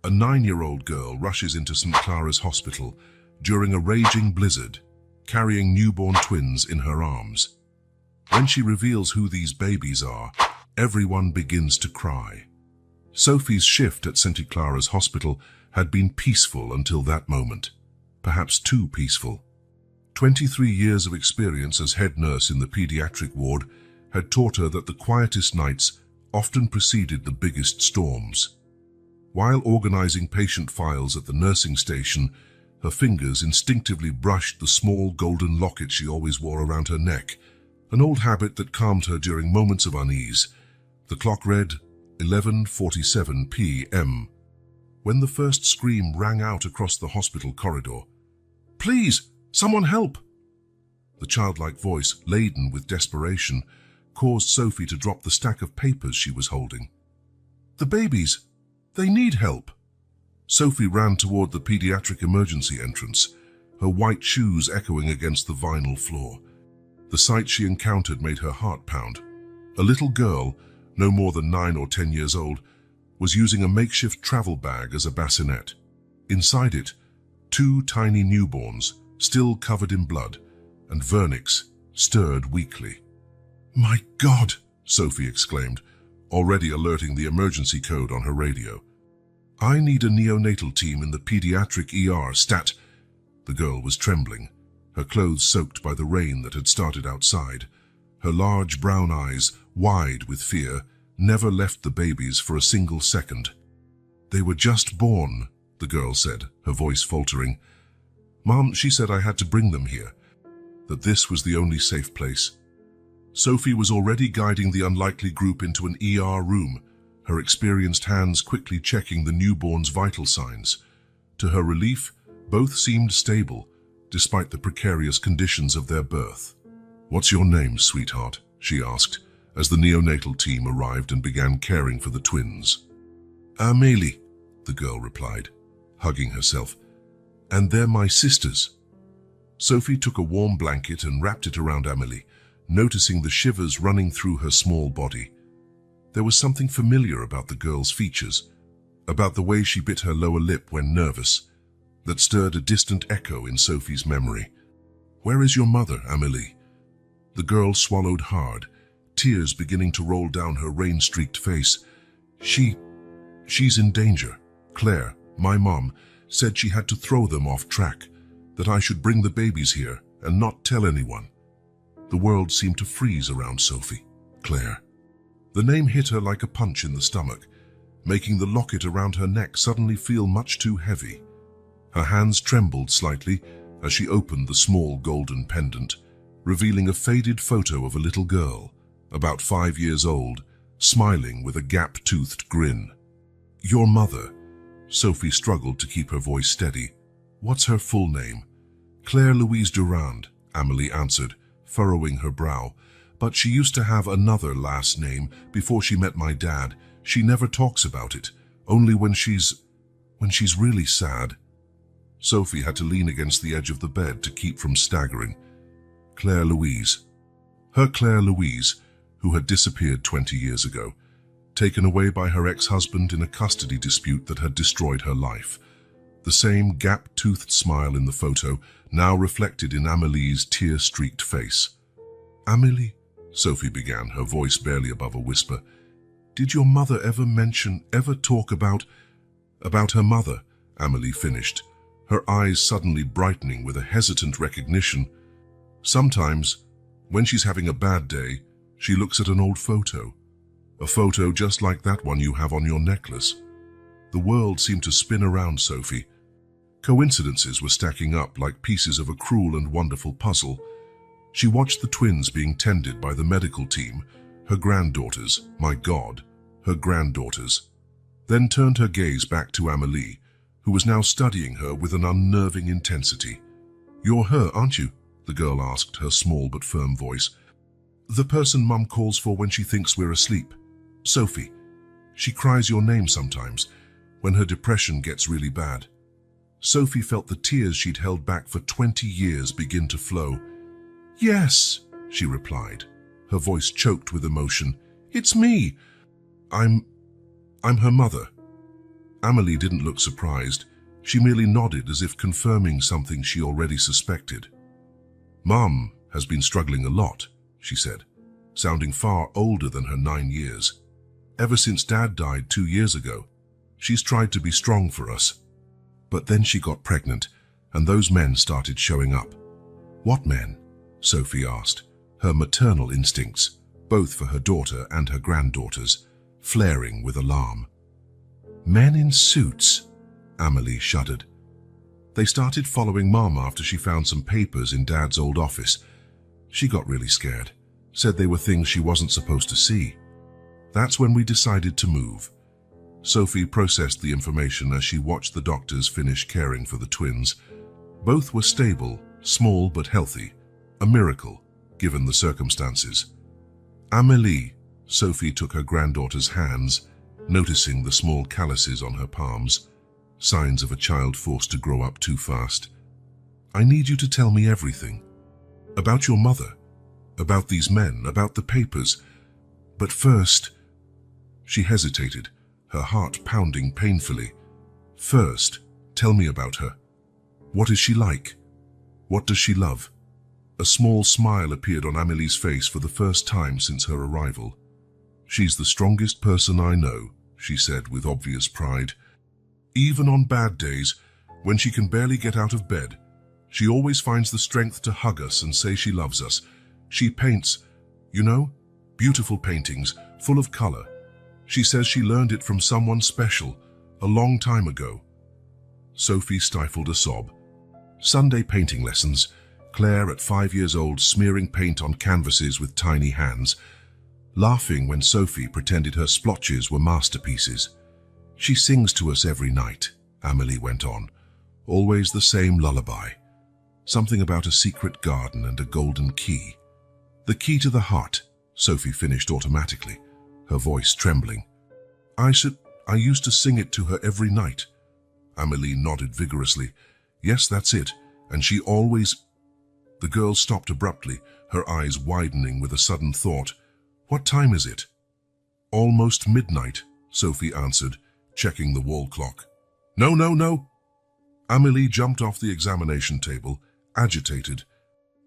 A 9-year-old girl rushes into St. Clara's Hospital during a raging blizzard, carrying newborn twins in her arms. When she reveals who these babies are, everyone begins to cry. Sophie's shift at St. Clara's Hospital had been peaceful until that moment, perhaps too peaceful. 23 years of experience as head nurse in the pediatric ward had taught her that the quietest nights often preceded the biggest storms. While organizing patient files at the nursing station, her fingers instinctively brushed the small golden locket she always wore around her neck, an old habit that calmed her during moments of unease. The clock read 11:47 p.m. when the first scream rang out across the hospital corridor. "Please, someone help!" The childlike voice, laden with desperation, caused Sophie to drop the stack of papers she was holding. "The babies, they need help." Sophie ran toward the pediatric emergency entrance, her white shoes echoing against the vinyl floor. The sight she encountered made her heart pound. A little girl, no more than 9 or 10 years old, was using a makeshift travel bag as a bassinet. Inside it, 2 tiny newborns, still covered in blood, and vernix stirred weakly. "My God!" Sophie exclaimed, already alerting the emergency code on her radio. "I need a neonatal team in the pediatric ER stat." The girl was trembling, her clothes soaked by the rain that had started outside. Her large brown eyes, wide with fear, never left the babies for a single second. "They were just born," the girl said, her voice faltering. "Mom, she said I had to bring them here, that this was the only safe place." Sophie was already guiding the unlikely group into an ER room, her experienced hands quickly checking the newborn's vital signs. To her relief, both seemed stable, despite the precarious conditions of their birth. "What's your name, sweetheart?" she asked, as the neonatal team arrived and began caring for the twins. "Amélie," the girl replied, hugging herself. "And they're my sisters." Sophie took a warm blanket and wrapped it around Amélie, noticing the shivers running through her small body. There was something familiar about the girl's features, about the way she bit her lower lip when nervous, that stirred a distant echo in Sophie's memory. "Where is your mother, Amélie?" The girl swallowed hard, tears beginning to roll down her rain-streaked face. She's in danger. Claire, my mom, said she had to throw them off track, that I should bring the babies here and not tell anyone." The world seemed to freeze around Sophie. Claire. The name hit her like a punch in the stomach, making the locket around her neck suddenly feel much too heavy. Her hands trembled slightly as she opened the small golden pendant, revealing a faded photo of a little girl, about 5 years old, smiling with a gap-toothed grin. "Your mother." Sophie struggled to keep her voice steady. "What's her full name?" "Claire Louise Durand," Amélie answered, furrowing her brow. "But she used to have another last name before she met my dad. She never talks about it, only when she's really sad." Sophie had to lean against the edge of the bed to keep from staggering. Claire Louise. Her Claire Louise, who had disappeared 20 years ago, taken away by her ex-husband in a custody dispute that had destroyed her life. The same gap-toothed smile in the photo now reflected in Amélie's tear-streaked face. "Amélie," Sophie began, her voice barely above a whisper, "did your mother ever talk about her mother?" Amélie finished, her eyes suddenly brightening with a hesitant recognition. "Sometimes, when she's having a bad day, she looks at an old photo. A photo just like that one you have on your necklace." The world seemed to spin around Sophie. Coincidences were stacking up like pieces of a cruel and wonderful puzzle. She watched the twins being tended by the medical team, her granddaughters, my God, her granddaughters, then turned her gaze back to Amélie, who was now studying her with an unnerving intensity. "You're her, aren't you?" the girl asked, her small but firm voice. "The person Mum calls for when she thinks we're asleep. Sophie. She cries your name sometimes, when her depression gets really bad." Sophie felt the tears she'd held back for 20 years begin to flow. "Yes," she replied, her voice choked with emotion. "It's me. I'm her mother." Amelie didn't look surprised. She merely nodded as if confirming something she already suspected. "Mom has been struggling a lot," she said, sounding far older than her 9 years. "Ever since Dad died 2 years ago, she's tried to be strong for us. But then she got pregnant, and those men started showing up." "What men?" Sophie asked, her maternal instincts, both for her daughter and her granddaughters, flaring with alarm. "Men in suits," Amelie shuddered. "They started following Mom after she found some papers in Dad's old office. She got really scared, said they were things she wasn't supposed to see. That's when we decided to move." Sophie processed the information as she watched the doctors finish caring for the twins. Both were stable, small but healthy, a miracle, given the circumstances. "Amelie," Sophie took her granddaughter's hands, noticing the small calluses on her palms, signs of a child forced to grow up too fast. "I need you to tell me everything. About your mother, about these men, about the papers. But first—" She hesitated, her heart pounding painfully. "First, tell me about her. What is she like? What does she love?" A small smile appeared on Amelie's face for the first time since her arrival. "She's the strongest person I know," she said with obvious pride. "Even on bad days, when she can barely get out of bed, she always finds the strength to hug us and say she loves us. She paints, beautiful paintings, full of color. She says she learned it from someone special, a long time ago." Sophie stifled a sob. Sunday painting lessons, Claire at 5 years old smearing paint on canvases with tiny hands, laughing when Sophie pretended her splotches were masterpieces. "She sings to us every night," Amelie went on, "always the same lullaby. Something about a secret garden and a golden key." "The key to the heart," Sophie finished automatically, her voice trembling. I used to sing it to her every night." Amelie nodded vigorously. "Yes, that's it, and she always—" The girl stopped abruptly, her eyes widening with a sudden thought. "What time is it?" "Almost midnight," Sophie answered, checking the wall clock. No, no, no!" Amelie jumped off the examination table, agitated.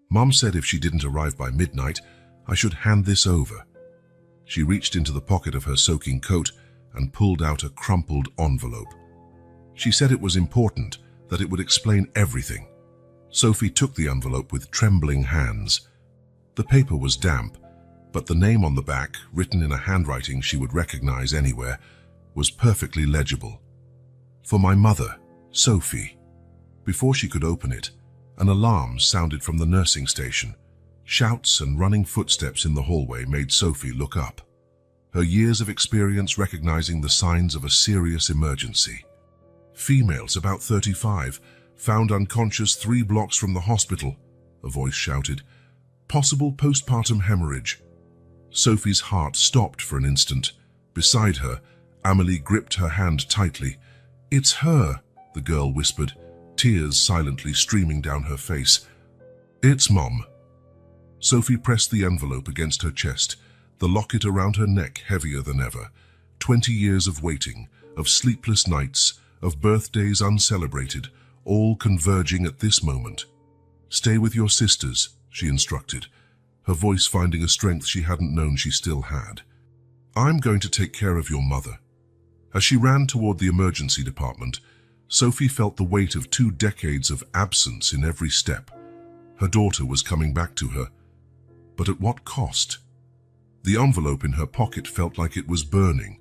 "Mom said if she didn't arrive by midnight, I should hand this over." She reached into the pocket of her soaking coat and pulled out a crumpled envelope. She said it was important, that it would explain everything. Sophie took the envelope with trembling hands. The paper was damp, but the name on the back, written in a handwriting she would recognize anywhere, was perfectly legible. "For my mother, Sophie." Before she could open it, an alarm sounded from the nursing station. Shouts and running footsteps in the hallway made Sophie look up, her years of experience recognizing the signs of a serious emergency. "Females about 35, found unconscious 3 blocks from the hospital," a voice shouted. "Possible postpartum hemorrhage." Sophie's heart stopped for an instant. Beside her, Amelie gripped her hand tightly. "It's her," the girl whispered, tears silently streaming down her face. "It's Mom." Sophie pressed the envelope against her chest, the locket around her neck heavier than ever. 20 years of waiting, of sleepless nights, of birthdays uncelebrated, all converging at this moment. "Stay with your sisters," she instructed, her voice finding a strength she hadn't known she still had. "I'm going to take care of your mother." As she ran toward the emergency department, Sophie felt the weight of 2 decades of absence in every step. Her daughter was coming back to her, but at what cost? The envelope in her pocket felt like it was burning,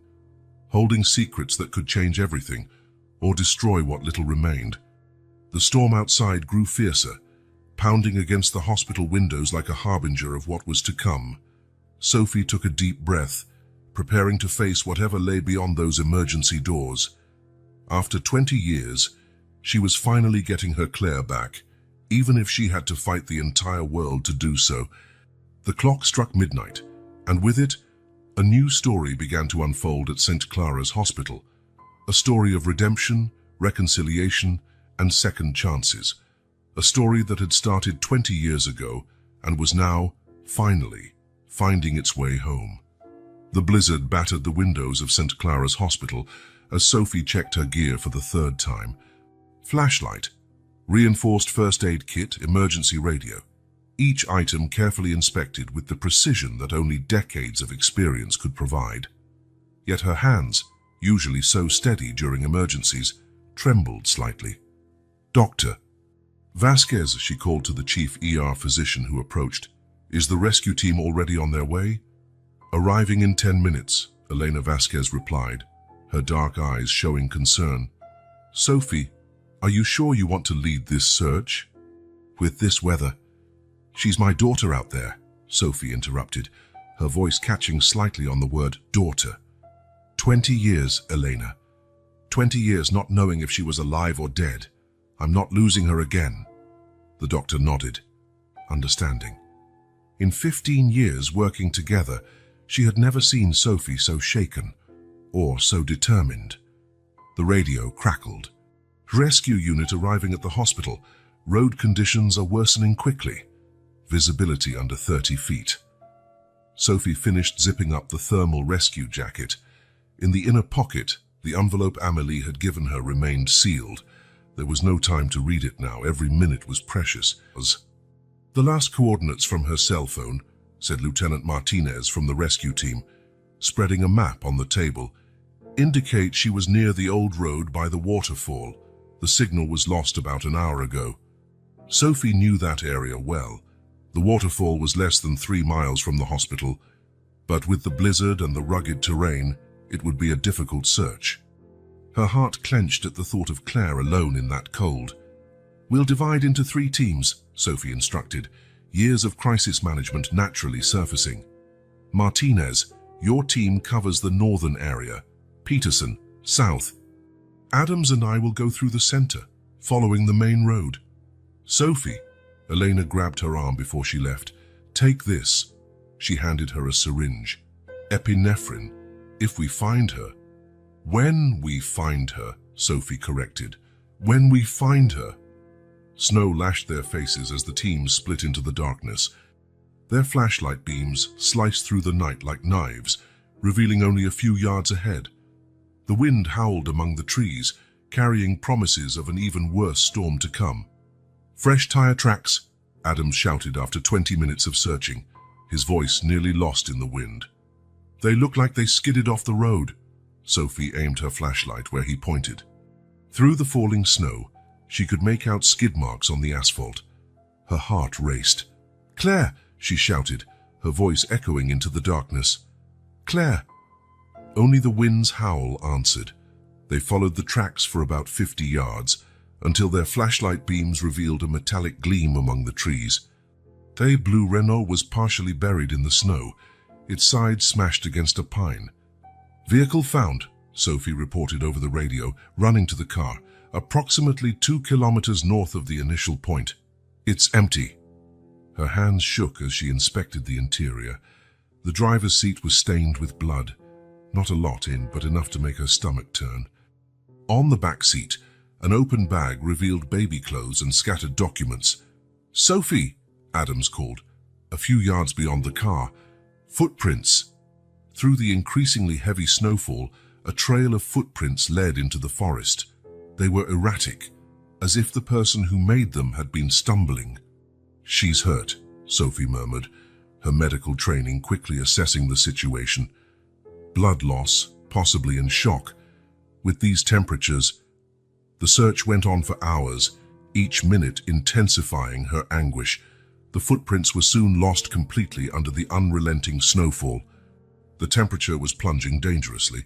holding secrets that could change everything or destroy what little remained. The storm outside grew fiercer, pounding against the hospital windows like a harbinger of what was to come. Sophie took a deep breath, preparing to face whatever lay beyond those emergency doors. After 20 years, she was finally getting her Claire back, even if she had to fight the entire world to do so. The clock struck midnight, and with it, a new story began to unfold at St. Clara's Hospital. A story of redemption, reconciliation, and second chances. A story that had started 20 years ago and was now, finally, finding its way home. The blizzard battered the windows of St. Clara's Hospital, as Sophie checked her gear for the third time. Flashlight, reinforced first aid kit, emergency radio. Each item carefully inspected with the precision that only decades of experience could provide. Yet her hands, usually so steady during emergencies, trembled slightly. "Doctor." "Vasquez," she called to the chief ER physician who approached. "Is the rescue team already on their way?" "Arriving in 10 minutes, Elena Vasquez replied, her dark eyes showing concern. "Sophie, are you sure you want to lead this search? With this weather?" "She's my daughter out there," Sophie interrupted, her voice catching slightly on the word daughter. 20 years, Elena. 20 years not knowing if she was alive or dead. I'm not losing her again." The doctor nodded, understanding. In 15 years working together, she had never seen Sophie so shaken or so determined. The radio crackled. "Rescue unit arriving at the hospital. Road conditions are worsening quickly. Visibility under 30 feet. Sophie finished zipping up the thermal rescue jacket. In the inner pocket, the envelope Amélie had given her remained sealed. There was no time to read it now. Every minute was precious. "The last coordinates from her cell phone," said Lieutenant Martinez from the rescue team, spreading a map on the table, "indicate she was near the old road by the waterfall. The signal was lost about an hour ago." Sophie knew that area well. The waterfall was less than 3 miles from the hospital, but with the blizzard and the rugged terrain, it would be a difficult search. Her heart clenched at the thought of Claire alone in that cold. "We'll divide into 3 teams, Sophie instructed, years of crisis management naturally surfacing. "Martinez, your team covers the northern area. Peterson, south. Adams and I will go through the center, following the main road." "Sophie," Elena grabbed her arm before she left. "Take this." She handed her a syringe. "Epinephrine, if we find her." "When we find her," Sophie corrected. "When we find her." Snow lashed their faces as the teams split into the darkness. Their flashlight beams sliced through the night like knives, revealing only a few yards ahead. The wind howled among the trees, carrying promises of an even worse storm to come. "Fresh tire tracks," Adams shouted after 20 minutes of searching, his voice nearly lost in the wind. "They look like they skidded off the road." Sophie aimed her flashlight where he pointed. Through the falling snow, she could make out skid marks on the asphalt. Her heart raced. "Claire!" she shouted, her voice echoing into the darkness. "Claire!" Only the wind's howl answered. They followed the tracks for about 50 yards, until their flashlight beams revealed a metallic gleam among the trees. The blue Renault was partially buried in the snow, its side smashed against a pine. "Vehicle found," Sophie reported over the radio, running to the car, "approximately 2 kilometers north of the initial point. It's empty." Her hands shook as she inspected the interior. The driver's seat was stained with blood. Not a lot in, but enough to make her stomach turn. On the back seat, an open bag revealed baby clothes and scattered documents. "Sophie!" Adams called, a few yards beyond the car. "Footprints!" Through the increasingly heavy snowfall, a trail of footprints led into the forest. They were erratic, as if the person who made them had been stumbling. "She's hurt," Sophie murmured, her medical training quickly assessing the situation. Blood loss, possibly in shock. With these temperatures, the search went on for hours, each minute intensifying her anguish. The footprints were soon lost completely under the unrelenting snowfall. The temperature was plunging dangerously,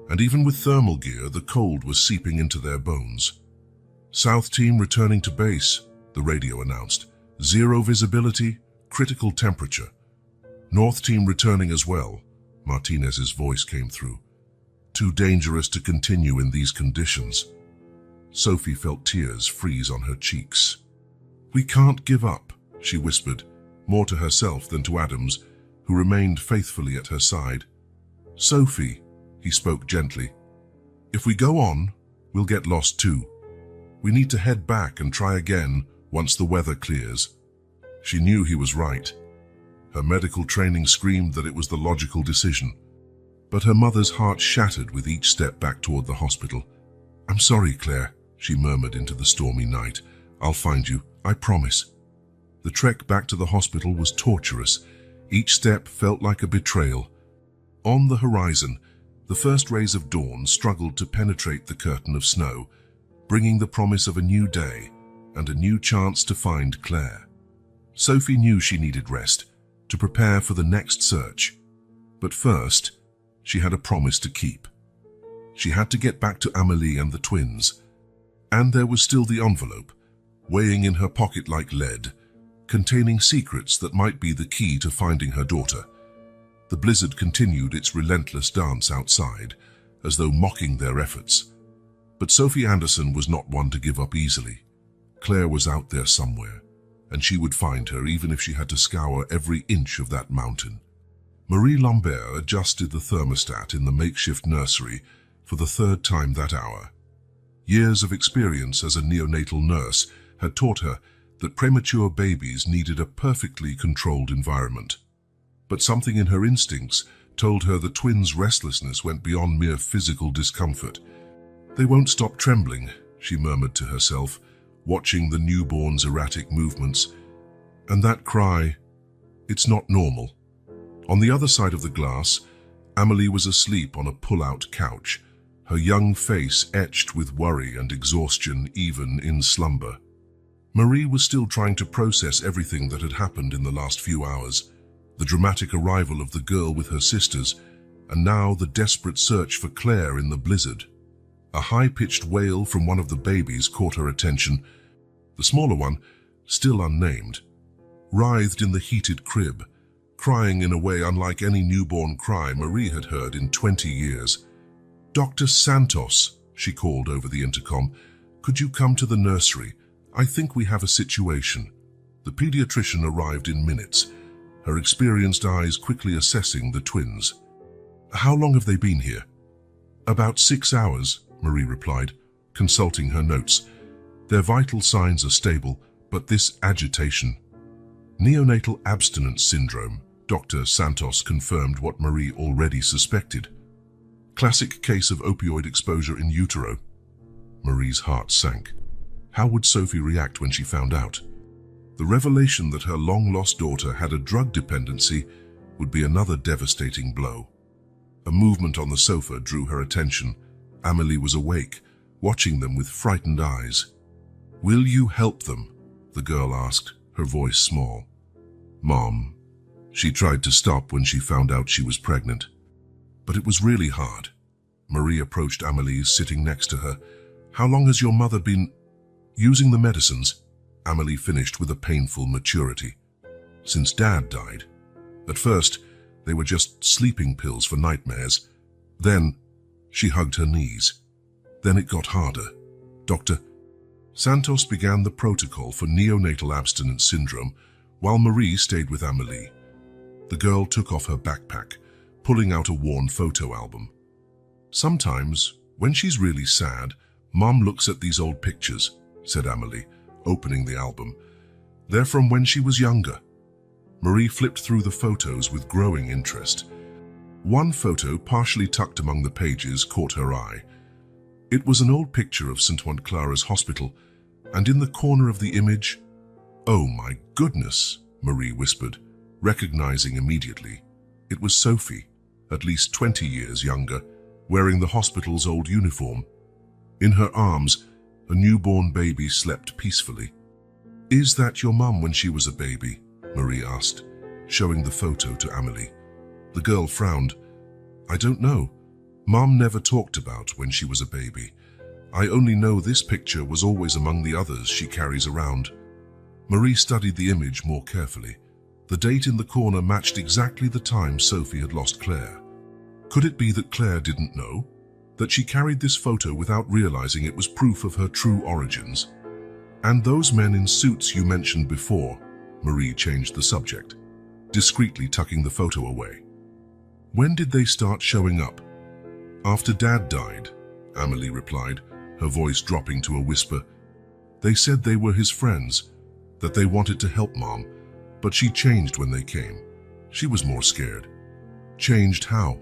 and even with thermal gear, the cold was seeping into their bones. "South team returning to base," the radio announced. "Zero visibility, critical temperature." "North team returning as well," Martinez's voice came through. "Too dangerous to continue in these conditions." Sophie felt tears freeze on her cheeks. "We can't give up," she whispered, more to herself than to Adams, who remained faithfully at her side. "Sophie," he spoke gently, "if we go on, we'll get lost too. We need to head back and try again once the weather clears." She knew he was right. Her medical training screamed that it was the logical decision. But her mother's heart shattered with each step back toward the hospital. "I'm sorry, Claire," she murmured into the stormy night. "I'll find you, I promise." The trek back to the hospital was torturous. Each step felt like a betrayal. On the horizon, the first rays of dawn struggled to penetrate the curtain of snow, bringing the promise of a new day and a new chance to find Claire. Sophie knew she needed rest to prepare for the next search. But first, she had a promise to keep. She had to get back to Amélie and the twins. And there was still the envelope, weighing in her pocket like lead, containing secrets that might be the key to finding her daughter. The blizzard continued its relentless dance outside, as though mocking their efforts. But Sophie Anderson was not one to give up easily. Claire was out there somewhere, and she would find her even if she had to scour every inch of that mountain. Marie Lambert adjusted the thermostat in the makeshift nursery for the third time that hour. Years of experience as a neonatal nurse had taught her that premature babies needed a perfectly controlled environment. But something in her instincts told her the twins' restlessness went beyond mere physical discomfort. "They won't stop trembling," she murmured to herself, watching the newborn's erratic movements. And that cry, "It's not normal." On the other side of the glass, Amélie was asleep on a pull-out couch, her young face etched with worry and exhaustion even in slumber. Marie was still trying to process everything that had happened in the last few hours, the dramatic arrival of the girl with her sisters, and now the desperate search for Claire in the blizzard. A high-pitched wail from one of the babies caught her attention. The smaller one, still unnamed, writhed in the heated crib, crying in a way unlike any newborn cry Marie had heard in 20 years. "Dr. Santos," she called over the intercom, "could you come to the nursery? I think we have a situation." The pediatrician arrived in minutes, her experienced eyes quickly assessing the twins. "How long have they been here?" "About 6 hours," Marie replied, consulting her notes. "Their vital signs are stable, but this agitation." "Neonatal abstinence syndrome," Dr. Santos confirmed what Marie already suspected. "Classic case of opioid exposure in utero." Marie's heart sank. How would Sophie react when she found out? The revelation that her long-lost daughter had a drug dependency would be another devastating blow. A movement on the sofa drew her attention. Amélie was awake, watching them with frightened eyes. "Will you help them?" the girl asked, her voice small. "Mom." She tried to stop when she found out she was pregnant. But it was really hard. Marie approached Amélie, sitting next to her. "How long has your mother been using the medicines?" Amélie finished with a painful maturity. "Since Dad died. At first, they were just sleeping pills for nightmares. Then," she hugged her knees. "Then it got harder. Dr. Santos began the protocol for neonatal abstinence syndrome, while Marie stayed with Amélie. The girl took off her backpack, pulling out a worn photo album. "Sometimes, when she's really sad, Mom looks at these old pictures," said Amélie, opening the album. "They're from when she was younger." Marie flipped through the photos with growing interest. One photo, partially tucked among the pages, caught her eye. It was an old picture of St. Juan Clara's hospital, and in the corner of the image, "Oh my goodness," Marie whispered, recognizing immediately. It was Sophie, at least 20 years younger, wearing the hospital's old uniform. In her arms, a newborn baby slept peacefully. "Is that your mum when she was a baby?" Marie asked, showing the photo to Amélie. The girl frowned. "I don't know. Mom never talked about when she was a baby. I only know this picture was always among the others she carries around." Marie studied the image more carefully. The date in the corner matched exactly the time Sophie had lost Claire. Could it be that Claire didn't know? That she carried this photo without realizing it was proof of her true origins? "And those men in suits you mentioned before," Marie changed the subject, discreetly tucking the photo away. "When did they start showing up?" "After Dad died," Amélie replied, her voice dropping to a whisper. "They said they were his friends, that they wanted to help Mom, but she changed when they came. She was more scared." "Changed how?"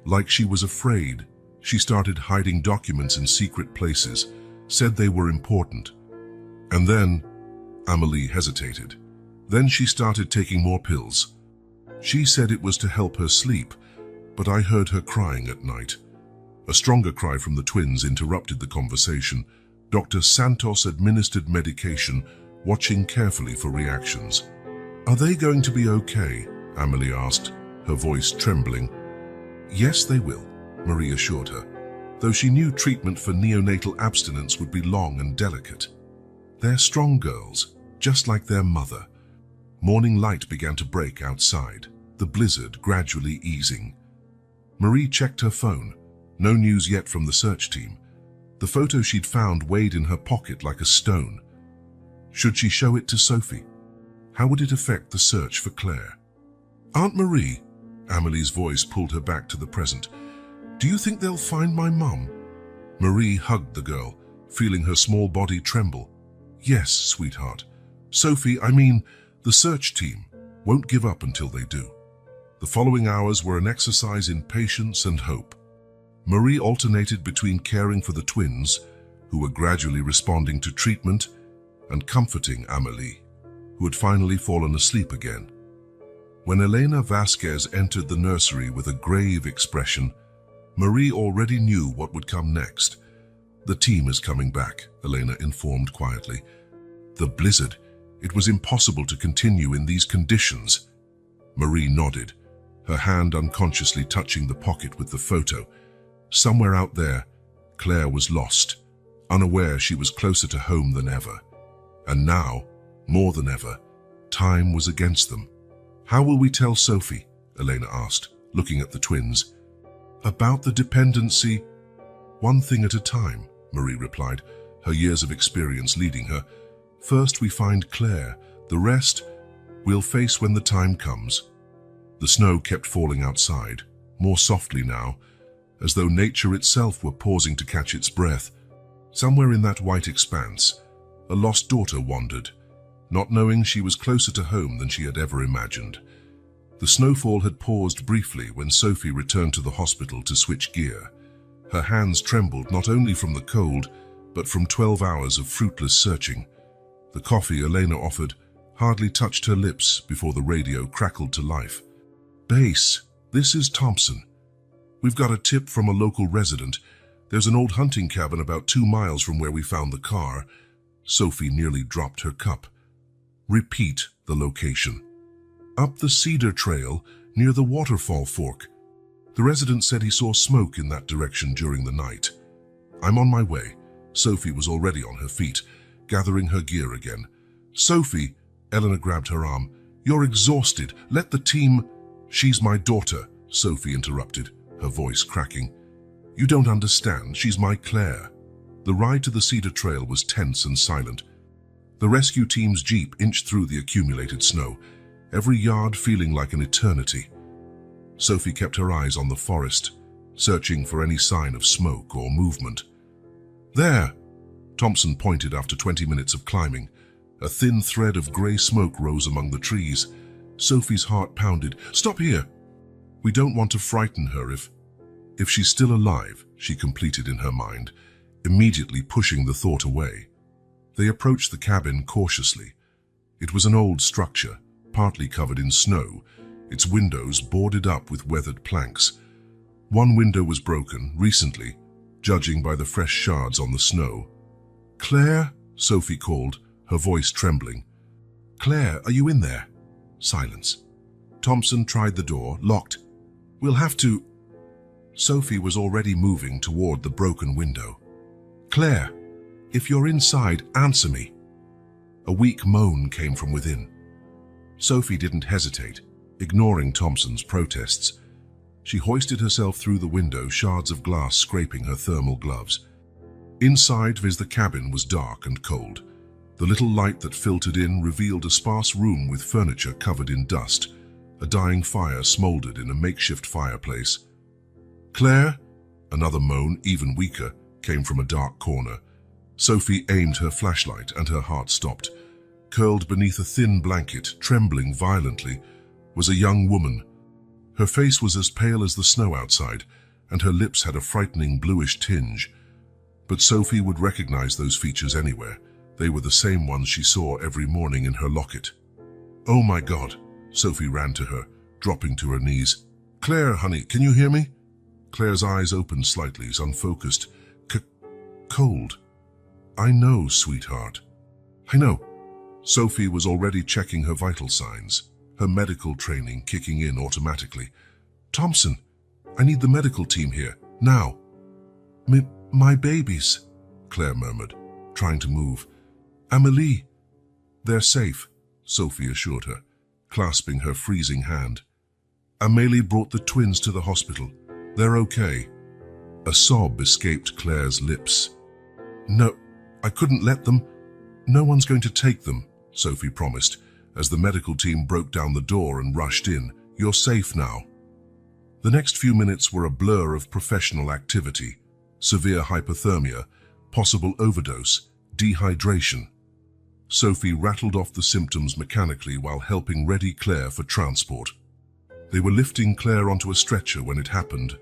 Like she was afraid, she started hiding documents in secret places, said they were important. And then, Amelie hesitated. Then she started taking more pills. She said it was to help her sleep, but I heard her crying at night. A stronger cry from the twins interrupted the conversation. Dr. Santos administered medication, watching carefully for reactions. "Are they going to be okay?" Amelie asked, her voice trembling. "Yes, they will," Marie assured her, though she knew treatment for neonatal abstinence would be long and delicate. "They're strong girls, just like their mother." Morning light began to break outside, the blizzard gradually easing. Marie checked her phone. No news yet from the search team. The photo she'd found weighed in her pocket like a stone. Should she show it to Sophie? How would it affect the search for Claire? "Aunt Marie," Amelie's voice pulled her back to the present. "Do you think they'll find my mum?" Marie hugged the girl, feeling her small body tremble. "Yes, sweetheart. Sophie, the search team, won't give up until they do." The following hours were an exercise in patience and hope. Marie alternated between caring for the twins, who were gradually responding to treatment, and comforting Amelie, who had finally fallen asleep again. When Elena Vasquez entered the nursery with a grave expression, Marie already knew what would come next. "The team is coming back," Elena informed quietly. "The blizzard. It was impossible to continue in these conditions." Marie nodded, her hand unconsciously touching the pocket with the photo. Somewhere out there, Claire was lost, unaware she was closer to home than ever. And now, more than ever, time was against them. "How will we tell Sophie?" Elena asked, looking at the twins. "About the dependency, one thing at a time," Marie replied, her years of experience leading her. "First we find Claire, the rest we'll face when the time comes." The snow kept falling outside, more softly now, as though nature itself were pausing to catch its breath. Somewhere in that white expanse, a lost daughter wandered, not knowing she was closer to home than she had ever imagined. The snowfall had paused briefly when Sophie returned to the hospital to switch gear. Her hands trembled not only from the cold, but from 12 hours of fruitless searching. The coffee Elena offered hardly touched her lips before the radio crackled to life. "Base, this is Thompson. We've got a tip from a local resident. There's an old hunting cabin about 2 miles from where we found the car." Sophie nearly dropped her cup. "Repeat the location." "Up the Cedar Trail, near the waterfall fork. The resident said he saw smoke in that direction during the night." "I'm on my way." Sophie was already on her feet, gathering her gear again. "Sophie," Eleanor grabbed her arm, "you're exhausted. Let the team—" "She's my daughter," Sophie interrupted, her voice cracking. "You don't understand. She's my Claire." The ride to the Cedar Trail was tense and silent. The rescue team's jeep inched through the accumulated snow, every yard feeling like an eternity. Sophie kept her eyes on the forest, searching for any sign of smoke or movement. "There!" Thompson pointed after 20 minutes of climbing. A thin thread of grey smoke rose among the trees. Sophie's heart pounded. "Stop here!" "We don't want to frighten her if she's still alive," she completed in her mind, immediately pushing the thought away. They approached the cabin cautiously. It was an old structure, partly covered in snow, its windows boarded up with weathered planks. One window was broken, recently, judging by the fresh shards on the snow. "Claire?" Sophie called, her voice trembling. "Claire, are you in there?" Silence. Thompson tried the door, locked. "We'll have to—" Sophie was already moving toward the broken window. "Claire, if you're inside, answer me." A weak moan came from within. Sophie didn't hesitate, ignoring Thompson's protests. She hoisted herself through the window, shards of glass scraping her thermal gloves. Inside, the cabin was dark and cold. The little light that filtered in revealed a sparse room with furniture covered in dust. A dying fire smoldered in a makeshift fireplace. "Claire?" Another moan, even weaker, came from a dark corner. Sophie aimed her flashlight and her heart stopped. Curled beneath a thin blanket, trembling violently, was a young woman. Her face was as pale as the snow outside, and her lips had a frightening bluish tinge. But Sophie would recognize those features anywhere. They were the same ones she saw every morning in her locket. "Oh my God," Sophie ran to her, dropping to her knees. "Claire, honey, can you hear me?" Claire's eyes opened slightly, unfocused. Cold. "I know, sweetheart. I know." Sophie was already checking her vital signs, her medical training kicking in automatically. "Thompson, I need the medical team here, now." My babies," Claire murmured, trying to move. "Amélie." "They're safe," Sophie assured her, clasping her freezing hand. "Amélie brought the twins to the hospital. They're okay." A sob escaped Claire's lips. "No, I couldn't let them. No one's going to take them," Sophie promised, as the medical team broke down the door and rushed in. "You're safe now." The next few minutes were a blur of professional activity: severe hypothermia, possible overdose, dehydration. Sophie rattled off the symptoms mechanically while helping ready Claire for transport. They were lifting Claire onto a stretcher when it happened.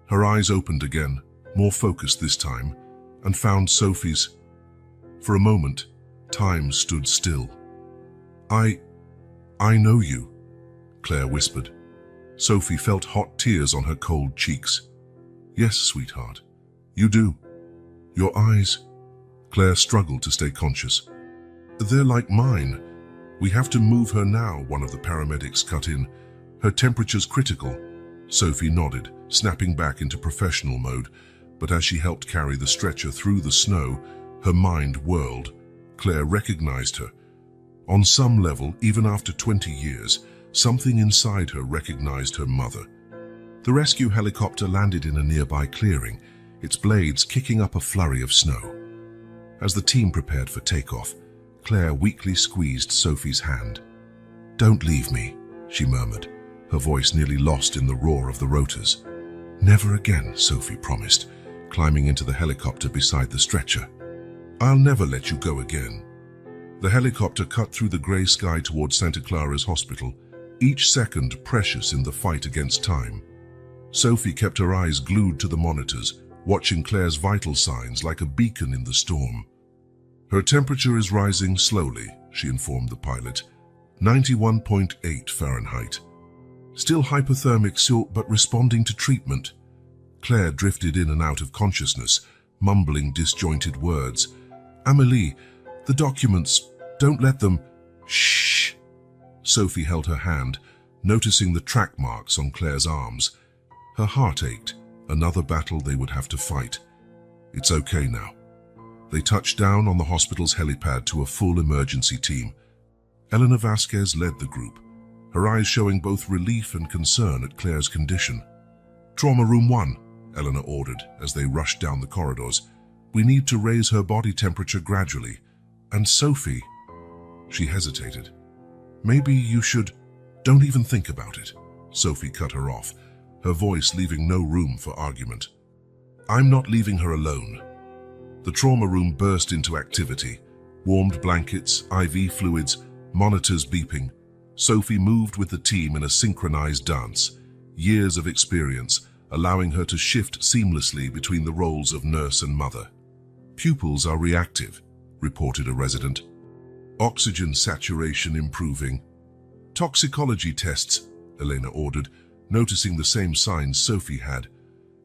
Her eyes opened again, more focused this time, and found Sophie's. For a moment, time stood still. I know you," Claire whispered. Sophie felt hot tears on her cold cheeks. "Yes, sweetheart, you do. Your eyes..." Claire struggled to stay conscious. "They're like mine. We have to move her now," one of the paramedics cut in. "Her temperature's critical." Sophie nodded, snapping back into professional mode, but as she helped carry the stretcher through the snow, her mind whirled. Claire recognized her. On some level, even after 20 years, something inside her recognized her mother. The rescue helicopter landed in a nearby clearing, its blades kicking up a flurry of snow. As the team prepared for takeoff, Claire weakly squeezed Sophie's hand. "Don't leave me," she murmured, her voice nearly lost in the roar of the rotors. "Never again," Sophie promised, climbing into the helicopter beside the stretcher. "I'll never let you go again." The helicopter cut through the grey sky towards Santa Clara's hospital, each second precious in the fight against time. Sophie kept her eyes glued to the monitors, watching Claire's vital signs like a beacon in the storm. "Her temperature is rising slowly," she informed the pilot. 91.8 Fahrenheit. "Still hypothermic, but responding to treatment." Claire drifted in and out of consciousness, mumbling disjointed words. "Amélie, the documents, don't let them..." "Shh." Sophie held her hand, noticing the track marks on Claire's arms. Her heart ached, another battle they would have to fight. "It's okay now." They touched down on the hospital's helipad to a full emergency team. Elena Vasquez led the group, her eyes showing both relief and concern at Claire's condition. "Trauma room 1, Elena ordered as they rushed down the corridors. "We need to raise her body temperature gradually. And Sophie..." She hesitated. "Maybe you should..." "Don't even think about it," Sophie cut her off, her voice leaving no room for argument. "I'm not leaving her alone." The trauma room burst into activity. Warmed blankets, IV fluids, monitors beeping. Sophie moved with the team in a synchronized dance, years of experience allowing her to shift seamlessly between the roles of nurse and mother. "Pupils are reactive," reported a resident. "Oxygen saturation improving." "Toxicology tests," Elena ordered, noticing the same signs Sophie had.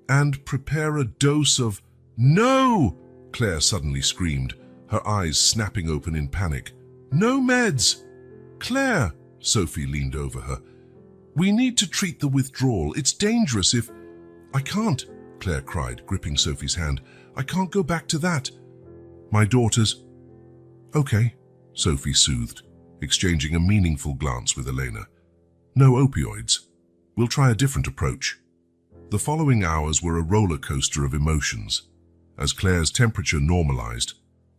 "And prepare a dose of..." "No!" Claire suddenly screamed, her eyes snapping open in panic. "No meds!" "Claire!" Sophie leaned over her. "We need to treat the withdrawal. It's dangerous if..." "I can't," Claire cried, gripping Sophie's hand. "I can't go back to that." "My daughter's..." "Okay," Sophie soothed, exchanging a meaningful glance with Elena. "No opioids. We'll try a different approach." The following hours were a roller coaster of emotions. As Claire's temperature normalized,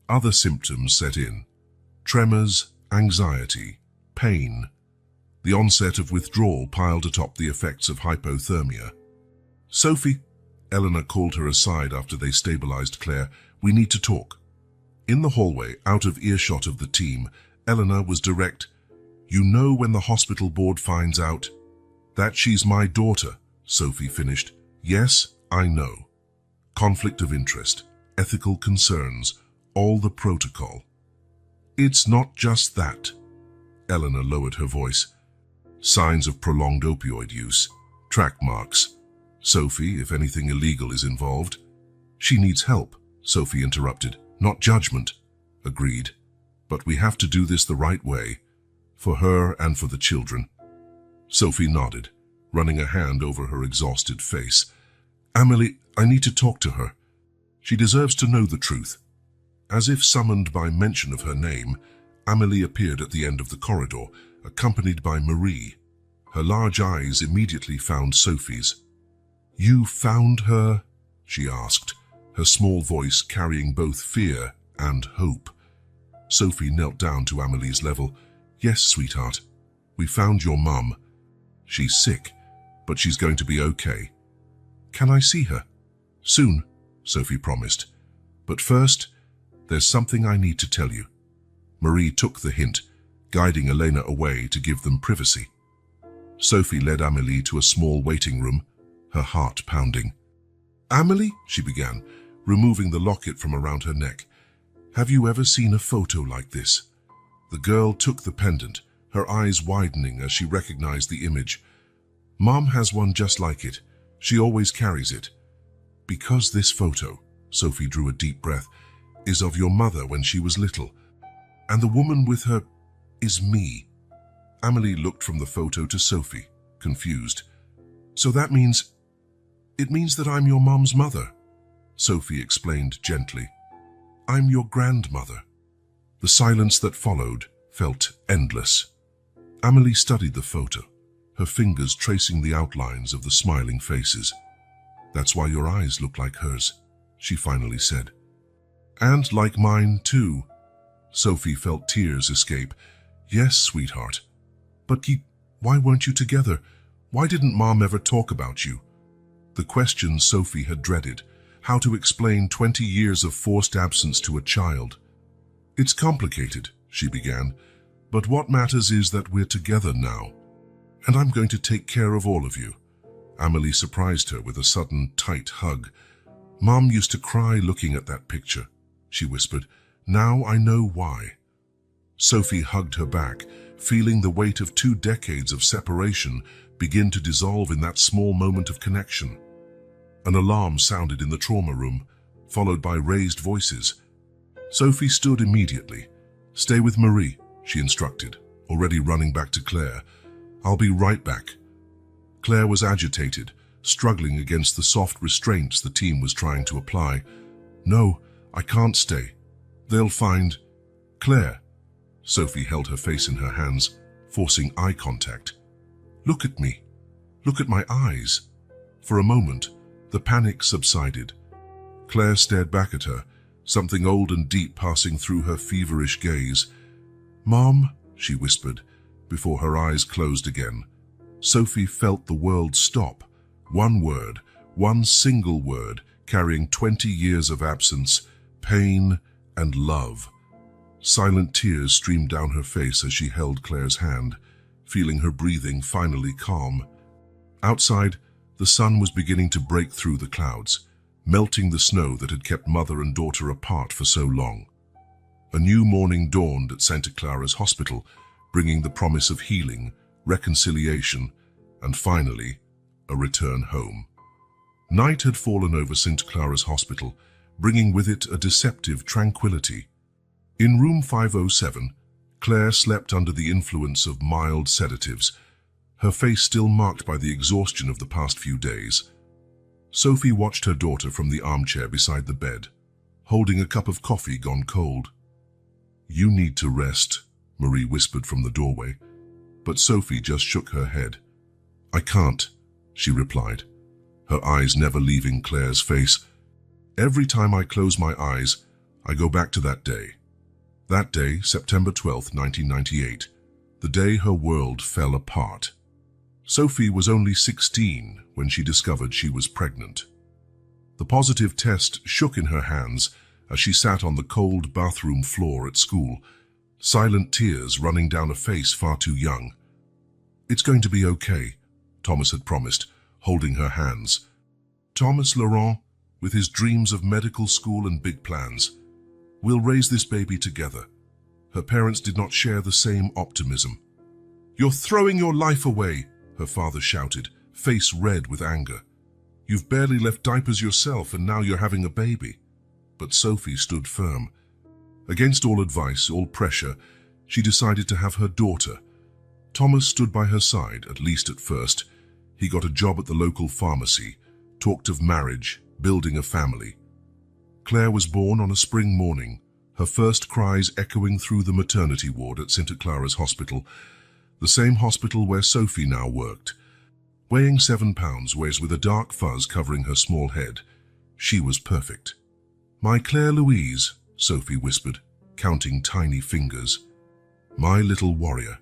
other symptoms set in. Tremors, anxiety, pain. The onset of withdrawal piled atop the effects of hypothermia. "Sophie," Eleanor called her aside after they stabilized Claire, "we need to talk." In the hallway, out of earshot of the team, Eleanor was direct. "You know when the hospital board finds out?" That she's my daughter, Sophie finished. Yes, I know. Conflict of interest, ethical concerns, all the protocol. It's not just that. Eleanor lowered her voice. Signs of prolonged opioid use, track marks. Sophie, if anything illegal is involved. She needs help, Sophie interrupted. Not judgment. Agreed. But we have to do this the right way. For her and for the children. Sophie nodded, running a hand over her exhausted face. Amelie, I need to talk to her. She deserves to know the truth. As if summoned by mention of her name, Amelie appeared at the end of the corridor, accompanied by Marie. Her large eyes immediately found Sophie's. You found her? She asked, her small voice carrying both fear and hope. Sophie knelt down to Amelie's level. Yes, sweetheart. We found your mum. She's sick, but she's going to be okay. Can I see her? Soon, Sophie promised. But first, there's something I need to tell you. Marie took the hint, guiding Elena away to give them privacy. Sophie led Amelie to a small waiting room, her heart pounding. Amelie, she began, removing the locket from around her neck. Have you ever seen a photo like this? The girl took the pendant, her eyes widening as she recognized the image. Mom has one just like it. She always carries it. Because this photo, Sophie drew a deep breath, is of your mother when she was little. And the woman with her is me. Amelie looked from the photo to Sophie, confused. So that means... It means that I'm your mom's mother, Sophie explained gently. I'm your grandmother. The silence that followed felt endless. Amelie studied the photo, her fingers tracing the outlines of the smiling faces. That's why your eyes look like hers, she finally said. And like mine, too. Sophie felt tears escape. Yes, sweetheart. But why weren't you together? Why didn't Mom ever talk about you? The question Sophie had dreaded, how to explain 20 years of forced absence to a child. It's complicated, she began, but what matters is that we're together now. And I'm going to take care of all of you. Amelie surprised her with a sudden, tight hug. Mom used to cry looking at that picture, she whispered. Now I know why. Sophie hugged her back, feeling the weight of 2 decades of separation begin to dissolve in that small moment of connection. An alarm sounded in the trauma room, followed by raised voices. Sophie stood immediately. Stay with Marie, she instructed, already running back to Claire. I'll be right back. Claire was agitated, struggling against the soft restraints the team was trying to apply. No, I can't stay. They'll find... Claire. Sophie held her face in her hands, forcing eye contact. Look at me. Look at my eyes. For a moment, the panic subsided. Claire stared back at her, something old and deep passing through her feverish gaze. Mom, she whispered, before her eyes closed again. Sophie felt the world stop. One word, one single word, carrying 20 years of absence, pain and love. Silent tears streamed down her face as she held Claire's hand, feeling her breathing finally calm. Outside, the sun was beginning to break through the clouds, melting the snow that had kept mother and daughter apart for so long. A new morning dawned at Santa Clara's hospital, bringing the promise of healing, reconciliation, and finally, a return home. Night had fallen over Santa Clara's hospital, bringing with it a deceptive tranquility. In room 507, Claire slept under the influence of mild sedatives, her face still marked by the exhaustion of the past few days. Sophie watched her daughter from the armchair beside the bed, holding a cup of coffee gone cold. You need to rest, Marie whispered from the doorway, but Sophie just shook her head. I can't, she replied, her eyes never leaving Claire's face. Every time I close my eyes, I go back to that day. That day, September 12th, 1998, the day her world fell apart. Sophie was only 16 when she discovered she was pregnant. The positive test shook in her hands as she sat on the cold bathroom floor at school, silent tears running down a face far too young. It's going to be okay, Thomas had promised, holding her hands. Thomas Laurent, with his dreams of medical school and big plans. We'll raise this baby together. Her parents did not share the same optimism. You're throwing your life away, her father shouted, face red with anger. You've barely left diapers yourself and now you're having a baby. But Sophie stood firm. Against all advice, all pressure, she decided to have her daughter. Thomas stood by her side, at least at first. He got a job at the local pharmacy, talked of marriage, building a family. Claire was born on a spring morning, her first cries echoing through the maternity ward at Santa Clara's hospital, the same hospital where Sophie now worked. Weighing 7 pounds, with a dark fuzz covering her small head, she was perfect. My Claire Louise, Sophie whispered, counting tiny fingers. My little warrior.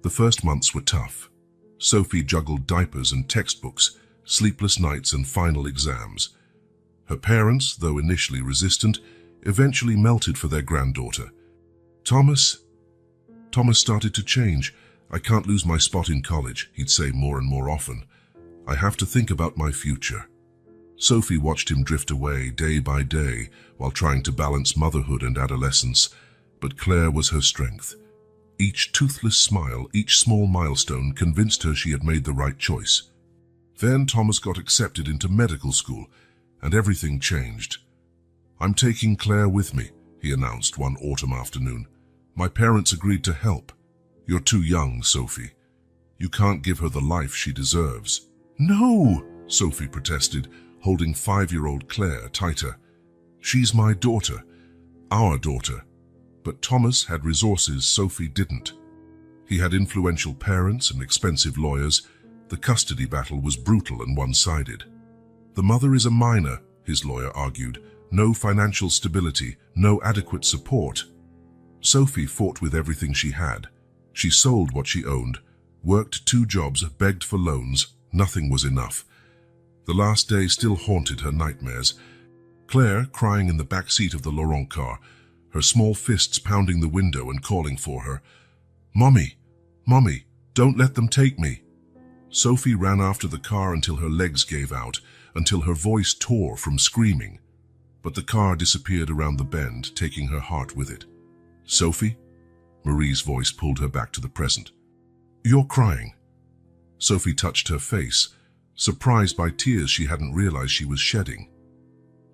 The first months were tough. Sophie juggled diapers and textbooks, sleepless nights and final exams. Her parents, though initially resistant, eventually melted for their granddaughter. Thomas started to change. I can't lose my spot in college, he'd say more and more often. I have to think about my future. Sophie watched him drift away day by day while trying to balance motherhood and adolescence, but Claire was her strength. Each toothless smile, each small milestone convinced her she had made the right choice. Then Thomas got accepted into medical school, and everything changed. I'm taking Claire with me, he announced one autumn afternoon. My parents agreed to help. You're too young, Sophie. You can't give her the life she deserves. No, Sophie protested, holding 5-year-old Claire tighter. She's my daughter, our daughter. But Thomas had resources Sophie didn't. He had influential parents and expensive lawyers. The custody battle was brutal and one-sided. The mother is a minor, his lawyer argued. No financial stability, no adequate support. Sophie fought with everything she had. She sold what she owned, worked 2 jobs, begged for loans. Nothing was enough. The last day still haunted her nightmares. Claire, crying in the back seat of the Laurent car, her small fists pounding the window and calling for her. Mommy, Mommy, don't let them take me. Sophie ran after the car until her legs gave out, until her voice tore from screaming. But the car disappeared around the bend, taking her heart with it. Sophie? Marie's voice pulled her back to the present. You're crying. Sophie touched her face, surprised by tears she hadn't realized she was shedding.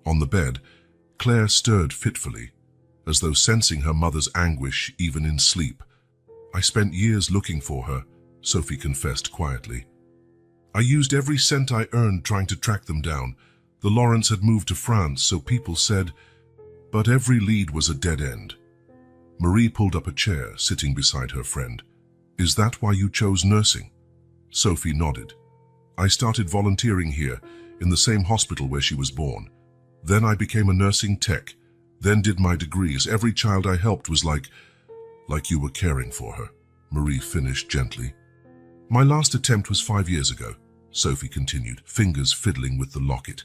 On the bed, Claire stirred fitfully, as though sensing her mother's anguish even in sleep. I spent years looking for her, Sophie confessed quietly. I used every cent I earned trying to track them down. The Laurents had moved to France, so people said, but every lead was a dead end. Marie pulled up a chair, sitting beside her friend. Is that why you chose nursing? Sophie nodded. I started volunteering here, in the same hospital where she was born. Then I became a nursing tech, then did my degrees. Every child I helped was like you were caring for her, Marie finished gently. My last attempt was 5 years ago, Sophie continued, fingers fiddling with the locket.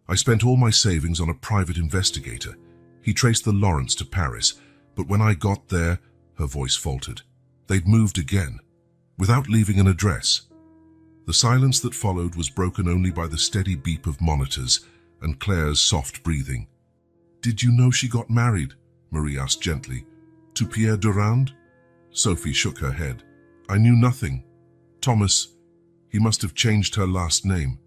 I spent all my savings on a private investigator. He traced the Laurents to Paris, but when I got there, her voice faltered. They'd moved again, without leaving an address. The silence that followed was broken only by the steady beep of monitors and Claire's soft breathing. Did you know she got married? Marie asked gently. To Pierre Durand? Sophie shook her head. I knew nothing. Thomas, he must have changed her last name.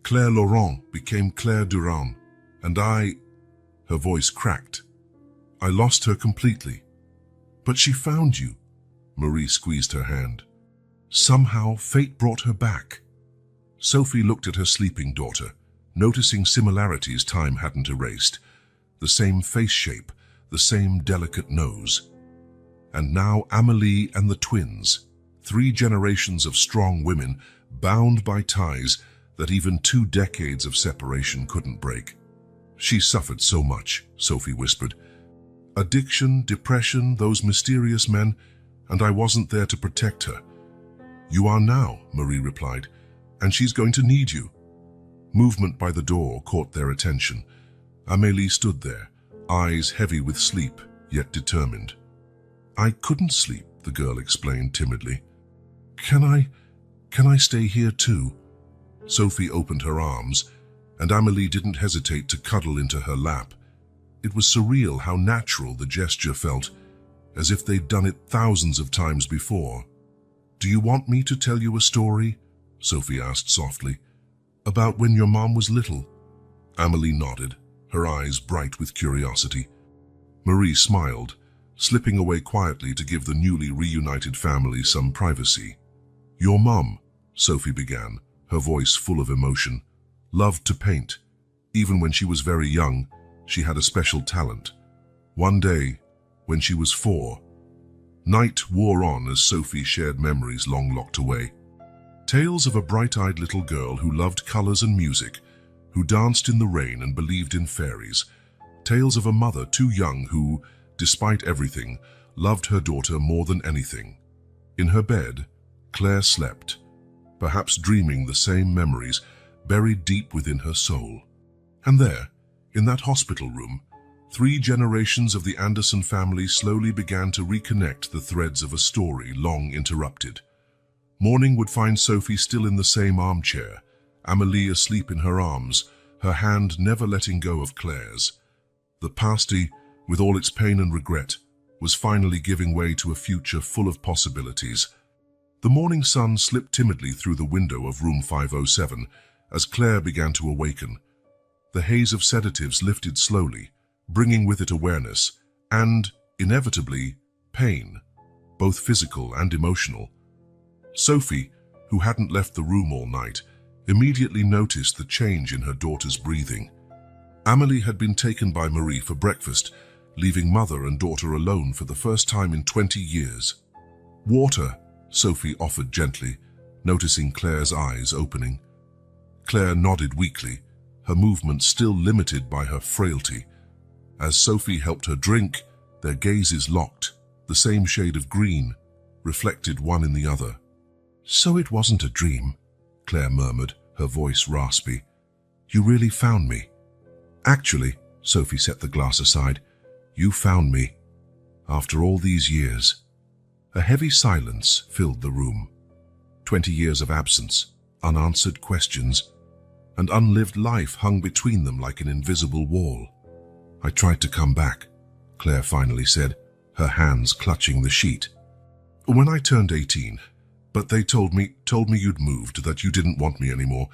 Claire Laurent became Claire Durand, and I... Her voice cracked. I lost her completely. But she found you. Marie squeezed her hand. Somehow fate brought her back. Sophie looked at her sleeping daughter, noticing similarities time hadn't erased. The same face shape, the same delicate nose. And now Amélie and the twins, 3 generations of strong women bound by ties that even 2 decades of separation couldn't break. She suffered so much, Sophie whispered. Addiction, depression, those mysterious men, and I wasn't there to protect her. You are now, Marie replied, and she's going to need you. Movement by the door caught their attention. Amélie stood there, eyes heavy with sleep, yet determined. I couldn't sleep, the girl explained timidly. Can Can I stay here too? Sophie opened her arms, and Amélie didn't hesitate to cuddle into her lap. It was surreal how natural the gesture felt, as if they'd done it thousands of times before. Do you want me to tell you a story? Sophie asked softly. About when your mom was little? Amélie nodded, her eyes bright with curiosity. Marie smiled, slipping away quietly to give the newly reunited family some privacy. Your mom, Sophie began, her voice full of emotion, loved to paint. Even when she was very young, she had a special talent. One day, when she was 4, night wore on as Sophie shared memories long locked away. Tales of a bright-eyed little girl who loved colors and music, who danced in the rain and believed in fairies. Tales of a mother too young who, despite everything, loved her daughter more than anything. In her bed, Claire slept, perhaps dreaming the same memories buried deep within her soul. And there, in that hospital room, 3 generations of the Anderson family slowly began to reconnect the threads of a story long interrupted. Morning would find Sophie still in the same armchair, Amélie asleep in her arms, her hand never letting go of Claire's. The pasty, with all its pain and regret, was finally giving way to a future full of possibilities. The morning sun slipped timidly through the window of room 507 as Claire began to awaken. The haze of sedatives lifted slowly, bringing with it awareness and, inevitably, pain, both physical and emotional. Sophie, who hadn't left the room all night, immediately noticed the change in her daughter's breathing. Amélie had been taken by Marie for breakfast, leaving mother and daughter alone for the first time in 20 years. Water, Sophie offered gently, noticing Claire's eyes opening. Claire nodded weakly, her movement still limited by her frailty. As Sophie helped her drink, their gazes locked, the same shade of green, reflected one in the other. So it wasn't a dream, Claire murmured, her voice raspy. You really found me. Actually, Sophie set the glass aside, you found me. After all these years. A heavy silence filled the room. 20 years of absence, unanswered questions, and unlived life hung between them like an invisible wall. I tried to come back, Claire finally said, her hands clutching the sheet. When I turned 18, but they told me you'd moved, that you didn't want me anymore.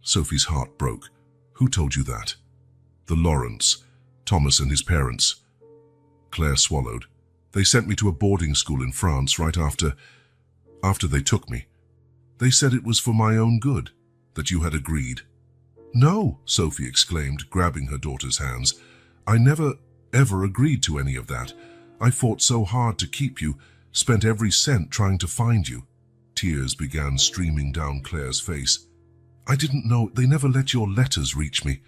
Sophie's heart broke. Who told you that? The Lawrence, Thomas and his parents. Claire swallowed. They sent me to a boarding school in France right after they took me. They said it was for my own good, that you had agreed. No, Sophie exclaimed, grabbing her daughter's hands. I never, ever agreed to any of that. I fought so hard to keep you, spent every cent trying to find you. Tears began streaming down Claire's face. I didn't know, they never let your letters reach me.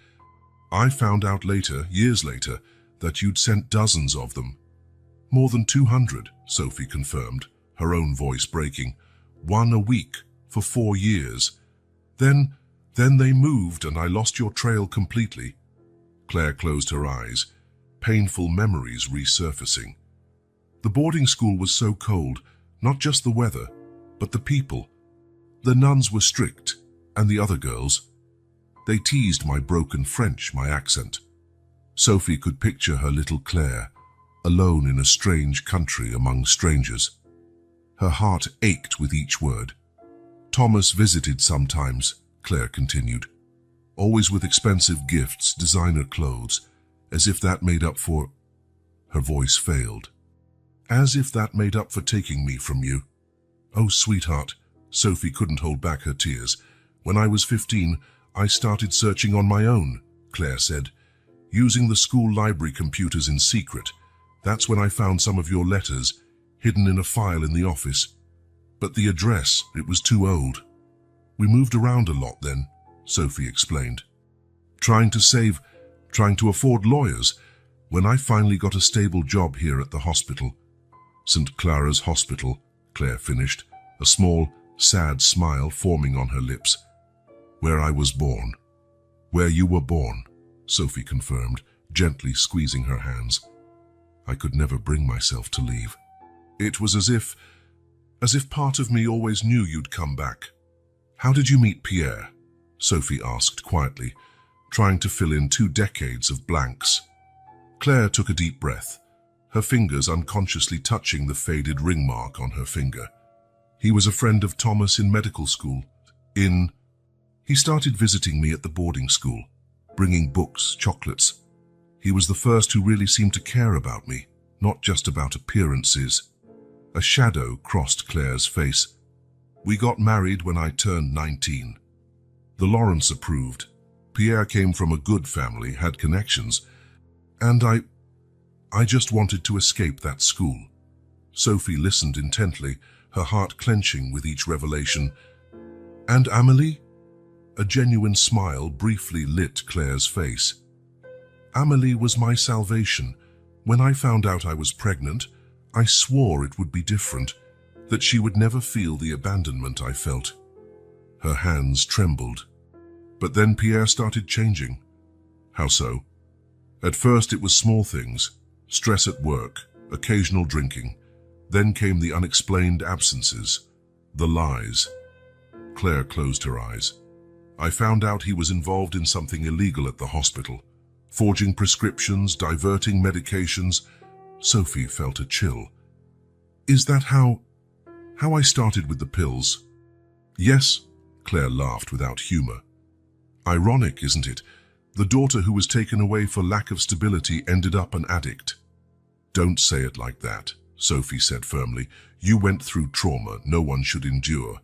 I found out later, years later, that you'd sent dozens of them. More than 200, Sophie confirmed, her own voice breaking. 1 a week, for 4 years. Then they moved and I lost your trail completely. Claire closed her eyes, painful memories resurfacing. The boarding school was so cold, not just the weather, but the people. The nuns were strict, and the other girls. They teased my broken French, my accent. Sophie could picture her little Claire, alone in a strange country among strangers. Her heart ached with each word. Thomas visited sometimes, Claire continued, always with expensive gifts, designer clothes, as if that made up for... Her voice failed. As if that made up for taking me from you. Oh, sweetheart, Sophie couldn't hold back her tears. When I was 15, I started searching on my own, Claire said, using the school library computers in secret. That's when I found some of your letters, hidden in a file in the office. But the address, it was too old. We moved around a lot then, Sophie explained. Trying to afford lawyers, when I finally got a stable job here at the hospital. St. Clara's Hospital, Claire finished, a small, sad smile forming on her lips. Where I was born. Where you were born, Sophie confirmed, gently squeezing her hands. I could never bring myself to leave. It was as if part of me always knew you'd come back, How did you meet Pierre? Sophie asked quietly, trying to fill in 2 decades of blanks. Claire took a deep breath, her fingers unconsciously touching the faded ring mark on her finger. He was a friend of Thomas in medical school. He started visiting me at the boarding school, bringing books, chocolates. He was the first who really seemed to care about me, not just about appearances. A shadow crossed Claire's face. We got married when I turned 19. The Lawrence approved. Pierre came from a good family, had connections, and I just wanted to escape that school. Sophie listened intently, her heart clenching with each revelation. And Amélie? A genuine smile briefly lit Claire's face. Amélie was my salvation. When I found out I was pregnant, I swore it would be different, that she would never feel the abandonment I felt. Her hands trembled. But then Pierre started changing. How so? At first it was small things, stress at work, occasional drinking. Then came the unexplained absences, the lies. Claire closed her eyes. I found out he was involved in something illegal at the hospital, forging prescriptions, diverting medications. Sophie felt a chill. Is that how I started with the pills? Yes, Claire laughed without humor. Ironic, isn't it? The daughter who was taken away for lack of stability ended up an addict. Don't say it like that, Sophie said firmly. You went through trauma no one should endure.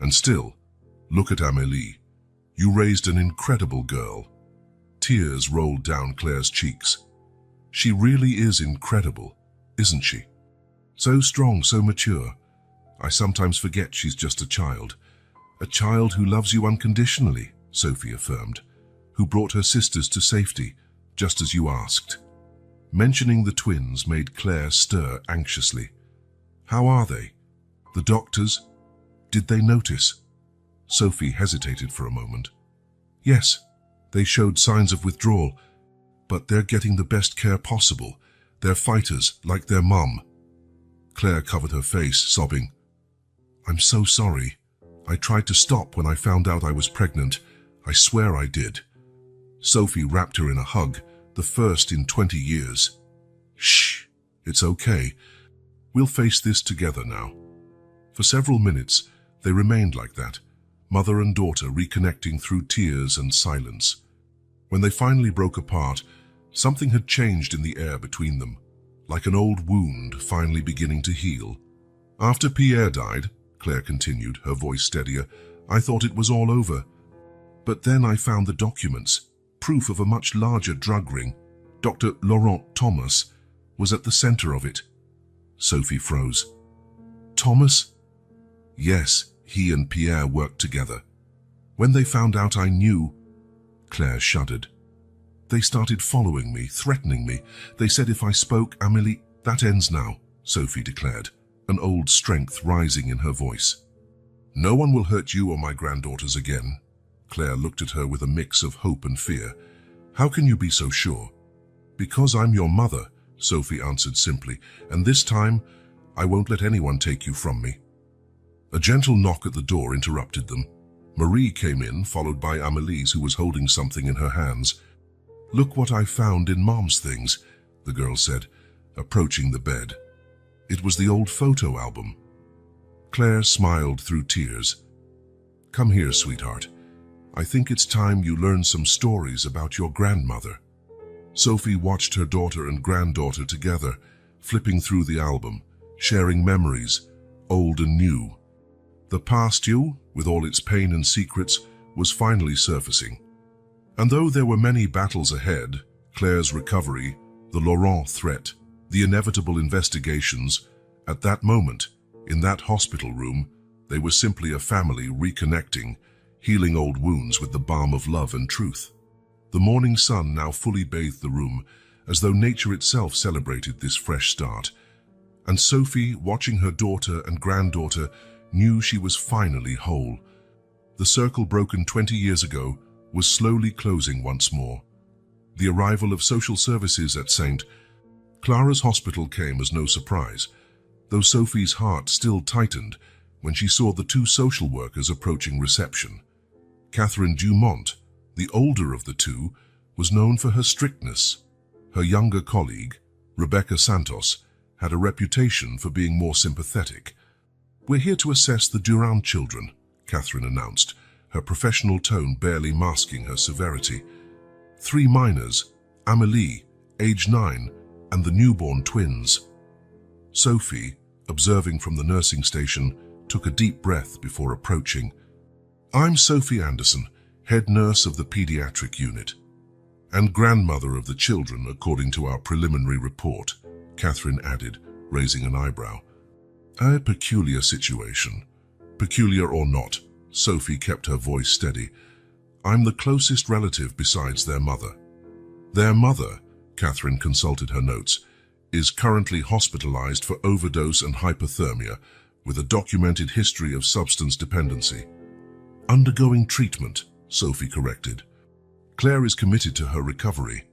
And still, look at Amélie. You raised an incredible girl. Tears rolled down Claire's cheeks. She really is incredible, isn't she? So strong, so mature. I sometimes forget she's just a child who loves you unconditionally, Sophie affirmed, who brought her sisters to safety, just as you asked. Mentioning the twins made Claire stir anxiously. How are they? The doctors? Did they notice? Sophie hesitated for a moment. Yes, they showed signs of withdrawal, but they're getting the best care possible. They're fighters, like their mum. Claire covered her face, sobbing. I'm so sorry. I tried to stop when I found out I was pregnant. I swear I did. Sophie wrapped her in a hug, the first in 20 years. Shh, it's okay. We'll face this together now. For several minutes, they remained like that, mother and daughter reconnecting through tears and silence. When they finally broke apart, something had changed in the air between them, like an old wound finally beginning to heal. After Pierre died, Claire continued, her voice steadier, I thought it was all over. But then I found the documents, proof of a much larger drug ring. Dr. Laurent Thomas was at the center of it. Sophie froze. Thomas? Yes, he and Pierre worked together. When they found out I knew, Claire shuddered. They started following me, threatening me. They said if I spoke, Amélie, that ends now, Sophie declared, an old strength rising in her voice. No one will hurt you or my granddaughters again. Claire looked at her with a mix of hope and fear. How can you be so sure? Because I'm your mother, Sophie answered simply, and this time, I won't let anyone take you from me. A gentle knock at the door interrupted them. Marie came in, followed by Amélie, who was holding something in her hands. Look what I found in Mom's things, the girl said, approaching the bed. It was the old photo album. Claire smiled through tears. Come here, sweetheart. I think it's time you learn some stories about your grandmother. Sophie watched her daughter and granddaughter together, flipping through the album, sharing memories, old and new. The past you, with all its pain and secrets, was finally surfacing. And though there were many battles ahead, Claire's recovery, the Laurent threat, the inevitable investigations, at that moment, in that hospital room, they were simply a family reconnecting, healing old wounds with the balm of love and truth. The morning sun now fully bathed the room, as though nature itself celebrated this fresh start. And Sophie, watching her daughter and granddaughter, knew she was finally whole. The circle broken 20 years ago was slowly closing once more. The arrival of social services at St. Clara's Hospital came as no surprise, though Sophie's heart still tightened when she saw the two social workers approaching reception. Catherine Dumont, the older of the two, was known for her strictness. Her younger colleague, Rebecca Santos, had a reputation for being more sympathetic. "We're here to assess the Durand children," Catherine announced, her professional tone barely masking her severity. 3 minors, Amélie, age 9, and the newborn twins. Sophie, observing from the nursing station, took a deep breath before approaching. "I'm Sophie Anderson, head nurse of the pediatric unit, and grandmother of the children according to our preliminary report," Catherine added, raising an eyebrow. "A peculiar situation. Peculiar or not," Sophie kept her voice steady. "I'm the closest relative besides their mother. Their mother," Catherine consulted her notes, "is currently hospitalized for overdose and hypothermia with a documented history of substance dependency. Undergoing treatment," Sophie corrected. "Claire is committed to her recovery."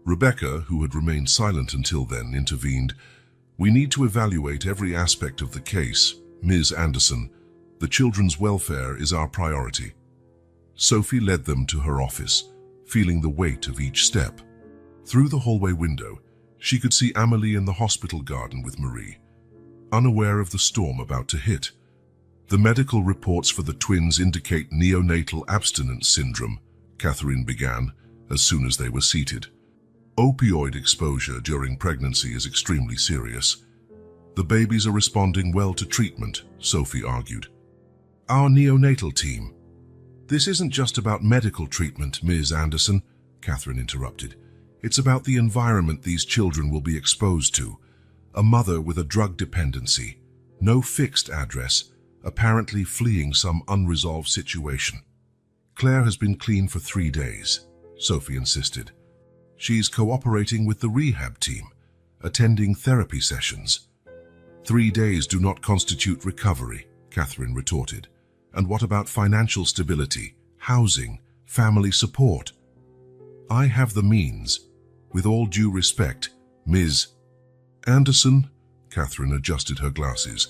Rebecca, who had remained silent until then, intervened. "We need to evaluate every aspect of the case, Ms. Anderson. The children's welfare is our priority." Sophie led them to her office, feeling the weight of each step. Through the hallway window, she could see Amélie in the hospital garden with Marie, unaware of the storm about to hit. "The medical reports for the twins indicate neonatal abstinence syndrome," Catherine began, as soon as they were seated. "Opioid exposure during pregnancy is extremely serious. The babies are responding well to treatment," Sophie argued. "Our neonatal team—" "This isn't just about medical treatment, Ms. Anderson," Catherine interrupted. "It's about the environment these children will be exposed to. A mother with a drug dependency, no fixed address, apparently fleeing some unresolved situation." "Claire has been clean for 3 days," Sophie insisted. "She's cooperating with the rehab team, attending therapy sessions." 3 days do not constitute recovery," Catherine retorted. "And what about financial stability, housing, family support?" "I have the means. With all due respect, Ms. Anderson," Catherine adjusted her glasses,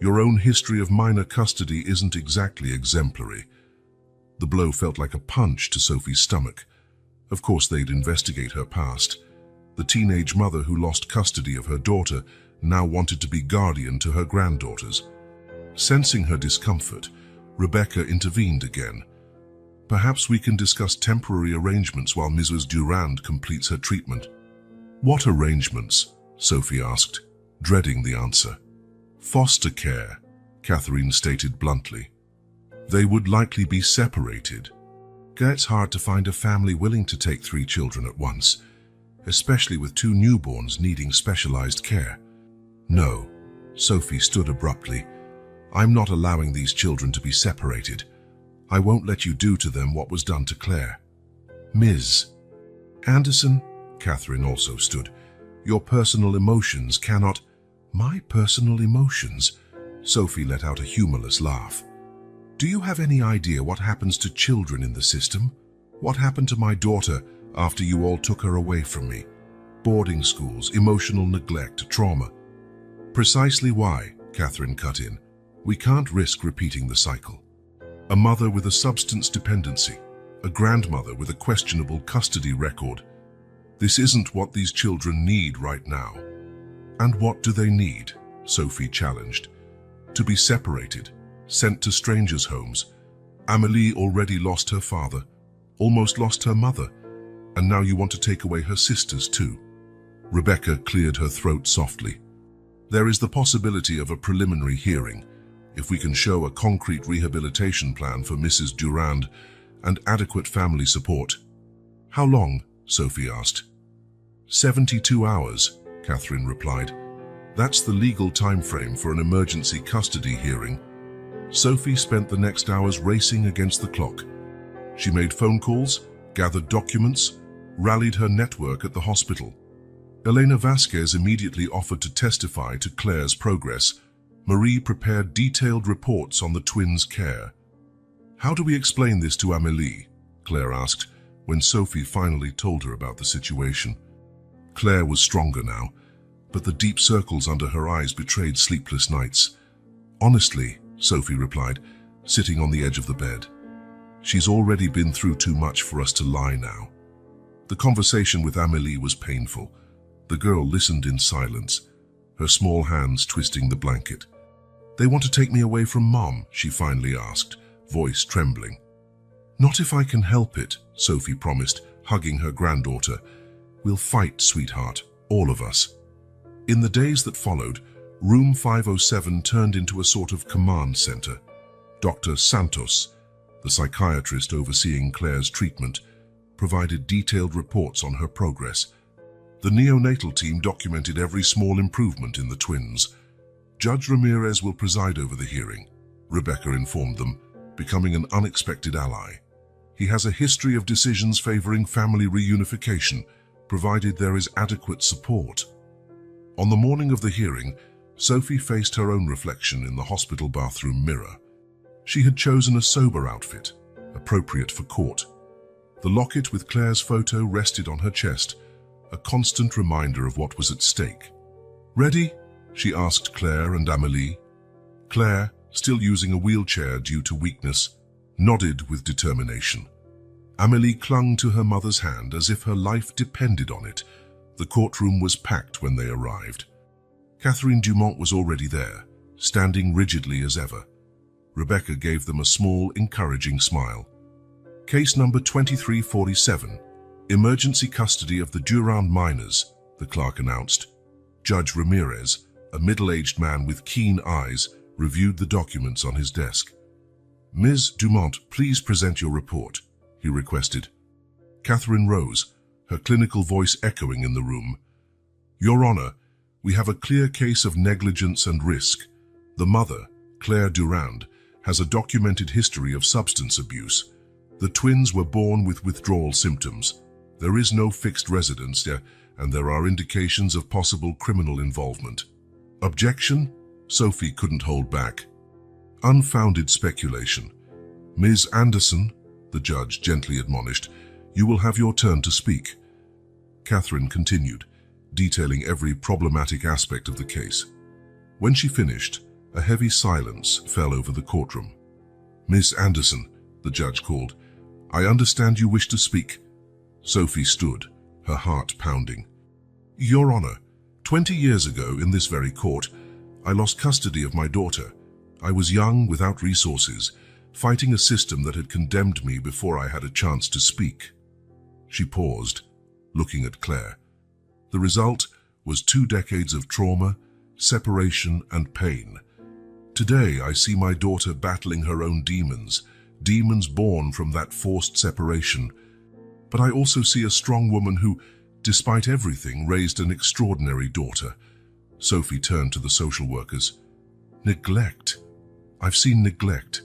"your own history of minor custody isn't exactly exemplary." The blow felt like a punch to Sophie's stomach. Of course they'd investigate her past. The teenage mother who lost custody of her daughter now wanted to be guardian to her granddaughters. Sensing her discomfort, Rebecca intervened again. "Perhaps we can discuss temporary arrangements while Mrs. Durand completes her treatment." "What arrangements?" Sophie asked, dreading the answer. "Foster care," Catherine stated bluntly. "They would likely be separated. It's hard to find a family willing to take 3 children at once, especially with 2 newborns needing specialized care." "No," Sophie stood abruptly. "I'm not allowing these children to be separated. I won't let you do to them what was done to Claire." "Ms. Anderson," Catherine also stood, "your personal emotions cannot—" "My personal emotions?" Sophie let out a humorless laugh. "Do you have any idea what happens to children in the system? What happened to my daughter after you all took her away from me? Boarding schools, emotional neglect, trauma." "Precisely why," Catherine cut in, "we can't risk repeating the cycle. A mother with a substance dependency, a grandmother with a questionable custody record. This isn't what these children need right now." "And what do they need?" Sophie challenged. "To be separated, sent to strangers' homes. Amélie already lost her father, almost lost her mother, and now you want to take away her sisters too." Rebecca cleared her throat softly. "There is the possibility of a preliminary hearing, if we can show a concrete rehabilitation plan for Mrs. Durand and adequate family support." "How long?" Sophie asked. 72 hours, Catherine replied. "That's the legal time frame for an emergency custody hearing." Sophie spent the next hours racing against the clock. She made phone calls, gathered documents, rallied her network at the hospital. Elena Vasquez immediately offered to testify to Claire's progress. Marie prepared detailed reports on the twins' care. "How do we explain this to Amélie?" Claire asked, when Sophie finally told her about the situation. Claire was stronger now, but the deep circles under her eyes betrayed sleepless nights. "Honestly," Sophie replied, sitting on the edge of the bed. She's already been through too much for us to lie now. The conversation with Amélie was painful. The girl listened in silence, her small hands twisting the blanket. "They want to take me away from Mom?" she finally asked, voice trembling. "Not if I can help it," Sophie promised, hugging her granddaughter. "We'll fight, sweetheart, all of us." In the days that followed, Room 507 turned into a sort of command center. Dr. Santos, the psychiatrist overseeing Claire's treatment, provided detailed reports on her progress. The neonatal team documented every small improvement in the twins. "Judge Ramirez will preside over the hearing," Rebecca informed them, becoming an unexpected ally. "He has a history of decisions favoring family reunification, provided there is adequate support." On the morning of the hearing, Sophie faced her own reflection in the hospital bathroom mirror. She had chosen a sober outfit, appropriate for court. The locket with Claire's photo rested on her chest, a constant reminder of what was at stake. "Ready?" she asked Claire and Amélie. Claire, still using a wheelchair due to weakness, nodded with determination. Amélie clung to her mother's hand as if her life depended on it. The courtroom was packed when they arrived. Catherine Dumont was already there, standing rigidly as ever. Rebecca gave them a small, encouraging smile. "Case number 2347, emergency custody of the Durand minors," the clerk announced. Judge Ramirez, a middle-aged man with keen eyes, reviewed the documents on his desk. "Ms. Dumont, please present your report," he requested. Catherine rose, her clinical voice echoing in the room. "Your Honor, we have a clear case of negligence and risk. The mother, Claire Durand, has a documented history of substance abuse. The twins were born with withdrawal symptoms. There is no fixed residence there, and there are indications of possible criminal involvement." "Objection?" Sophie couldn't hold back. "Unfounded speculation. Ms. Anderson," the judge gently admonished, "you will have your turn to speak." Catherine continued, detailing every problematic aspect of the case. When she finished, a heavy silence fell over the courtroom. "Miss Anderson," the judge called, "I understand you wish to speak." Sophie stood, her heart pounding. "Your Honor, 20 years ago in this very court, I lost custody of my daughter. I was young, without resources, fighting a system that had condemned me before I had a chance to speak." She paused, looking at Claire. The result was 2 decades of trauma, separation, and pain. Today, I see my daughter battling her own demons, demons born from that forced separation. But I also see a strong woman who, despite everything, raised an extraordinary daughter. Sophie turned to the social workers. "Neglect. I've seen neglect.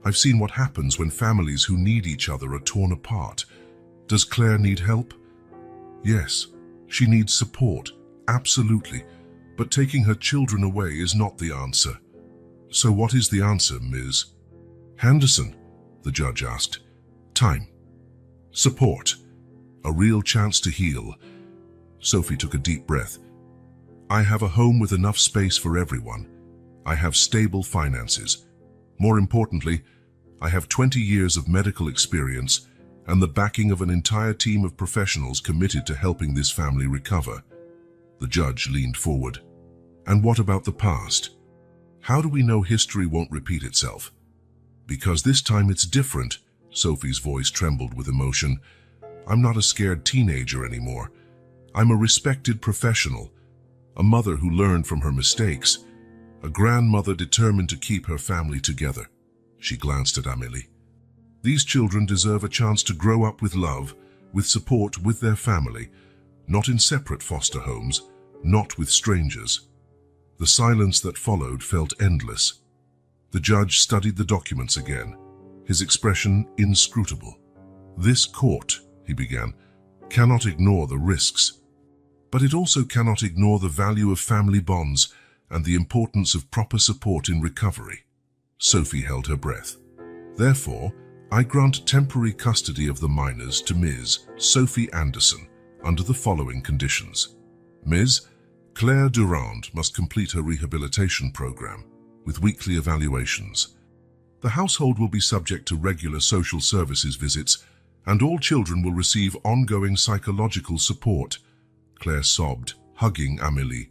I've seen what happens when families who need each other are torn apart. Does Claire need help?" "Yes, she needs support, absolutely. But taking her children away is not the answer." "So what is the answer, Ms. Henderson?" the judge asked. "Time. Support. A real chance to heal." Sophie took a deep breath. "I have a home with enough space for everyone. I have stable finances. More importantly, I have 20 years of medical experience and the backing of an entire team of professionals committed to helping this family recover." The judge leaned forward. "And what about the past? How do we know history won't repeat itself?" "Because this time it's different," Sophie's voice trembled with emotion. "I'm not a scared teenager anymore. I'm a respected professional, a mother who learned from her mistakes, a grandmother determined to keep her family together." She glanced at Amélie. "These children deserve a chance to grow up with love, with support, with their family, not in separate foster homes, not with strangers." The silence that followed felt endless. The judge studied the documents again, his expression inscrutable. "This court," he began, "cannot ignore the risks. But it also cannot ignore the value of family bonds and the importance of proper support in recovery." Sophie held her breath. "Therefore, I grant temporary custody of the minors to Ms. Sophie Anderson under the following conditions. Ms. Claire Durand must complete her rehabilitation program. with weekly evaluations. The household will be subject to regular social services visits, and all children will receive ongoing psychological support. Claire sobbed, hugging Amélie.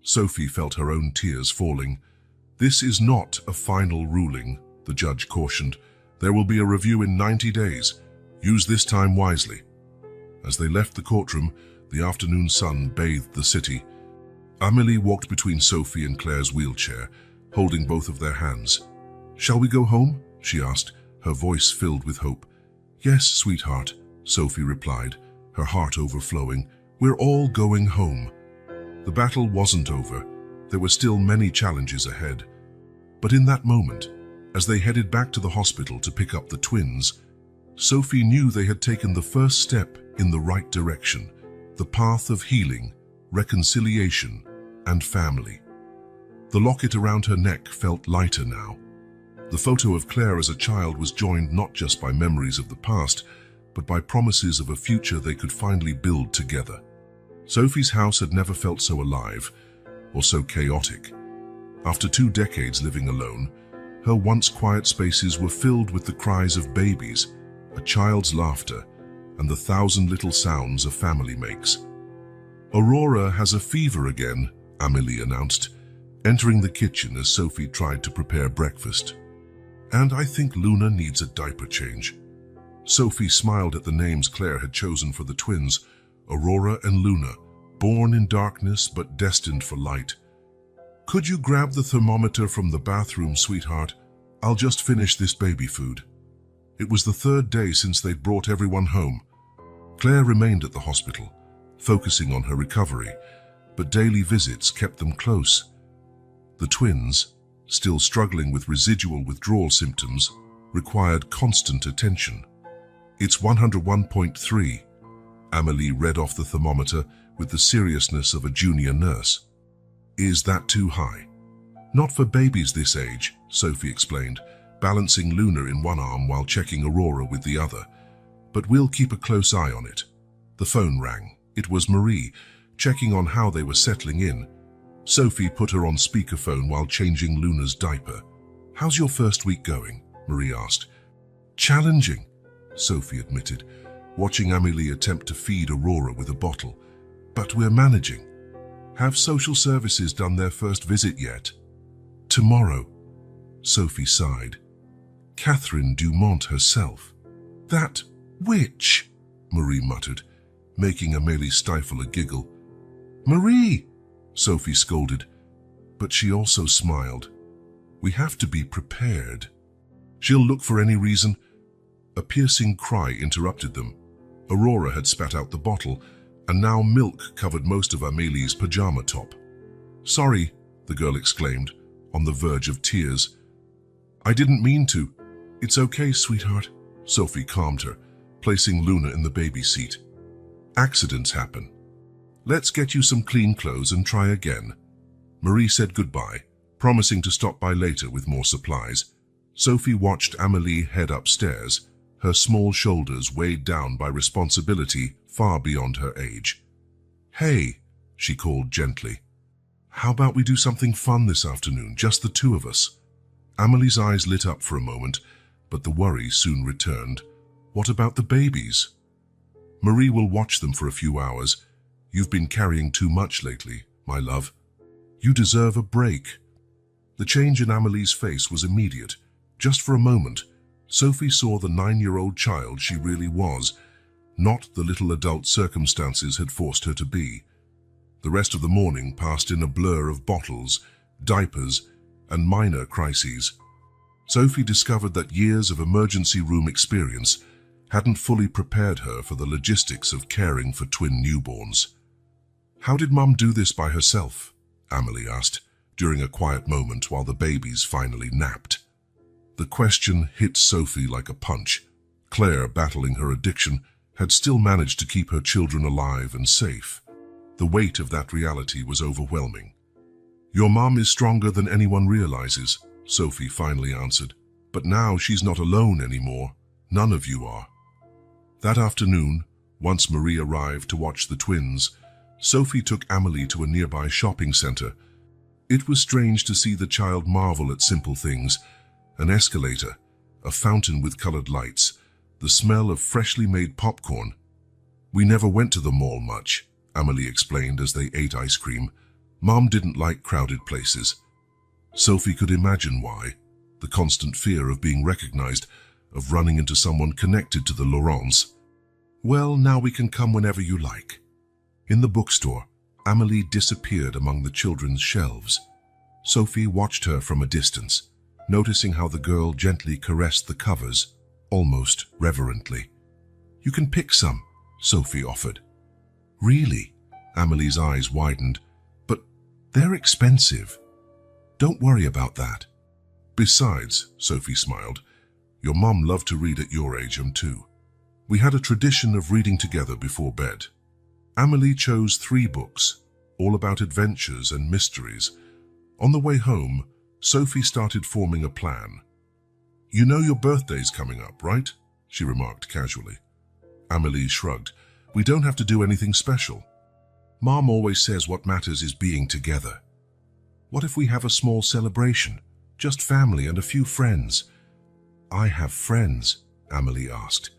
Sophie felt her own tears falling. This is not a final ruling, the judge cautioned. There will be a review in 90 days. Use this time wisely. As they left the courtroom, the afternoon sun bathed the city. Amélie walked between Sophie and Claire's wheelchair, holding both of their hands. "Shall we go home?" she asked, her voice filled with hope. "Yes, sweetheart," Sophie replied, her heart overflowing. "We're all going home." The battle wasn't over. There were still many challenges ahead. But in that moment, as they headed back to the hospital to pick up the twins, Sophie knew they had taken the first step in the right direction, the path of healing, reconciliation, and family. The locket around her neck felt lighter now. The photo of Claire as a child was joined not just by memories of the past, but by promises of a future they could finally build together. Sophie's house had never felt so alive or so chaotic. After 2 decades living alone, her once quiet spaces were filled with the cries of babies, a child's laughter, and the 1,000 little sounds a family makes. "Aurora has a fever again," Amélie announced, entering the kitchen as Sophie tried to prepare breakfast. "And I think Luna needs a diaper change." Sophie smiled at the names Claire had chosen for the twins, Aurora and Luna, born in darkness but destined for light. "Could you grab the thermometer from the bathroom, sweetheart? I'll just finish this baby food." It was the 3rd day since they'd brought everyone home. Claire remained at the hospital, focusing on her recovery, but daily visits kept them close. The twins, still struggling with residual withdrawal symptoms, required constant attention. "It's 101.3, Amélie read off the thermometer with the seriousness of a junior nurse. "Is that too high?" "Not for babies this age," Sophie explained, balancing Luna in one arm while checking Aurora with the other. "But we'll keep a close eye on it." The phone rang. It was Marie, checking on how they were settling in. Sophie put her on speakerphone while changing Luna's diaper. "How's your first week going?" Marie asked. "Challenging," Sophie admitted, watching Amélie attempt to feed Aurora with a bottle. "But we're managing." "Have social services done their first visit yet?" "Tomorrow," Sophie sighed. "Catherine Dumont herself." "That witch," Marie muttered, making Amélie stifle a giggle. "Marie," Sophie scolded, but she also smiled. "We have to be prepared." "She'll look for any reason." A piercing cry interrupted them. Aurora had spat out the bottle, and now milk covered most of Amélie's pajama top. "Sorry," the girl exclaimed, on the verge of tears. "I didn't mean to." "It's okay, sweetheart," Sophie calmed her, placing Luna in the baby seat. "Accidents happen. Let's get you some clean clothes and try again." Marie said goodbye, promising to stop by later with more supplies. Sophie watched Amélie head upstairs, her small shoulders weighed down by responsibility far beyond her age. "Hey," she called gently. "How about we do something fun this afternoon, just the 2 of us?" Amélie's eyes lit up for a moment, but the worry soon returned. "What about the babies?" "Marie will watch them for a few hours. You've been carrying too much lately, my love. You deserve a break." The change in Amélie's face was immediate. Just for a moment, Sophie saw the 9-year-old child she really was, not the little adult circumstances had forced her to be. The rest of the morning passed in a blur of bottles, diapers, and minor crises. Sophie discovered that years of emergency room experience hadn't fully prepared her for the logistics of caring for twin newborns. "How did Mum do this by herself?" Amélie asked, during a quiet moment while the babies finally napped. The question hit Sophie like a punch. Claire, battling her addiction, had still managed to keep her children alive and safe. The weight of that reality was overwhelming. "Your mom is stronger than anyone realizes," Sophie finally answered. "But now she's not alone anymore. None of you are." That afternoon, once Marie arrived to watch the twins, Sophie took Amélie to a nearby shopping center. It was strange to see the child marvel at simple things: an escalator, a fountain with colored lights, the smell of freshly made popcorn. "We never went to the mall much," Amelie explained as they ate ice cream. "Mom didn't like crowded places." Sophie could imagine why: the constant fear of being recognized, of running into someone connected to the Laurents. "Well, now we can come whenever you like." In the bookstore, Amelie disappeared among the children's shelves. Sophie watched her from a distance, noticing how the girl gently caressed the covers, almost reverently. "You can pick some," Sophie offered. "Really?" Amelie's eyes widened. "But they're expensive." "Don't worry about that." "Besides," Sophie smiled, "your mom loved to read at your age, too. We had a tradition of reading together before bed." Amelie chose 3 books, all about adventures and mysteries. On the way home, Sophie started forming a plan. "You know your birthday's coming up, right?" she remarked casually. Amelie shrugged. "We don't have to do anything special. Mom always says what matters is being together. What if we have a small celebration, just family and a few friends?" "I have friends?" Amelie asked,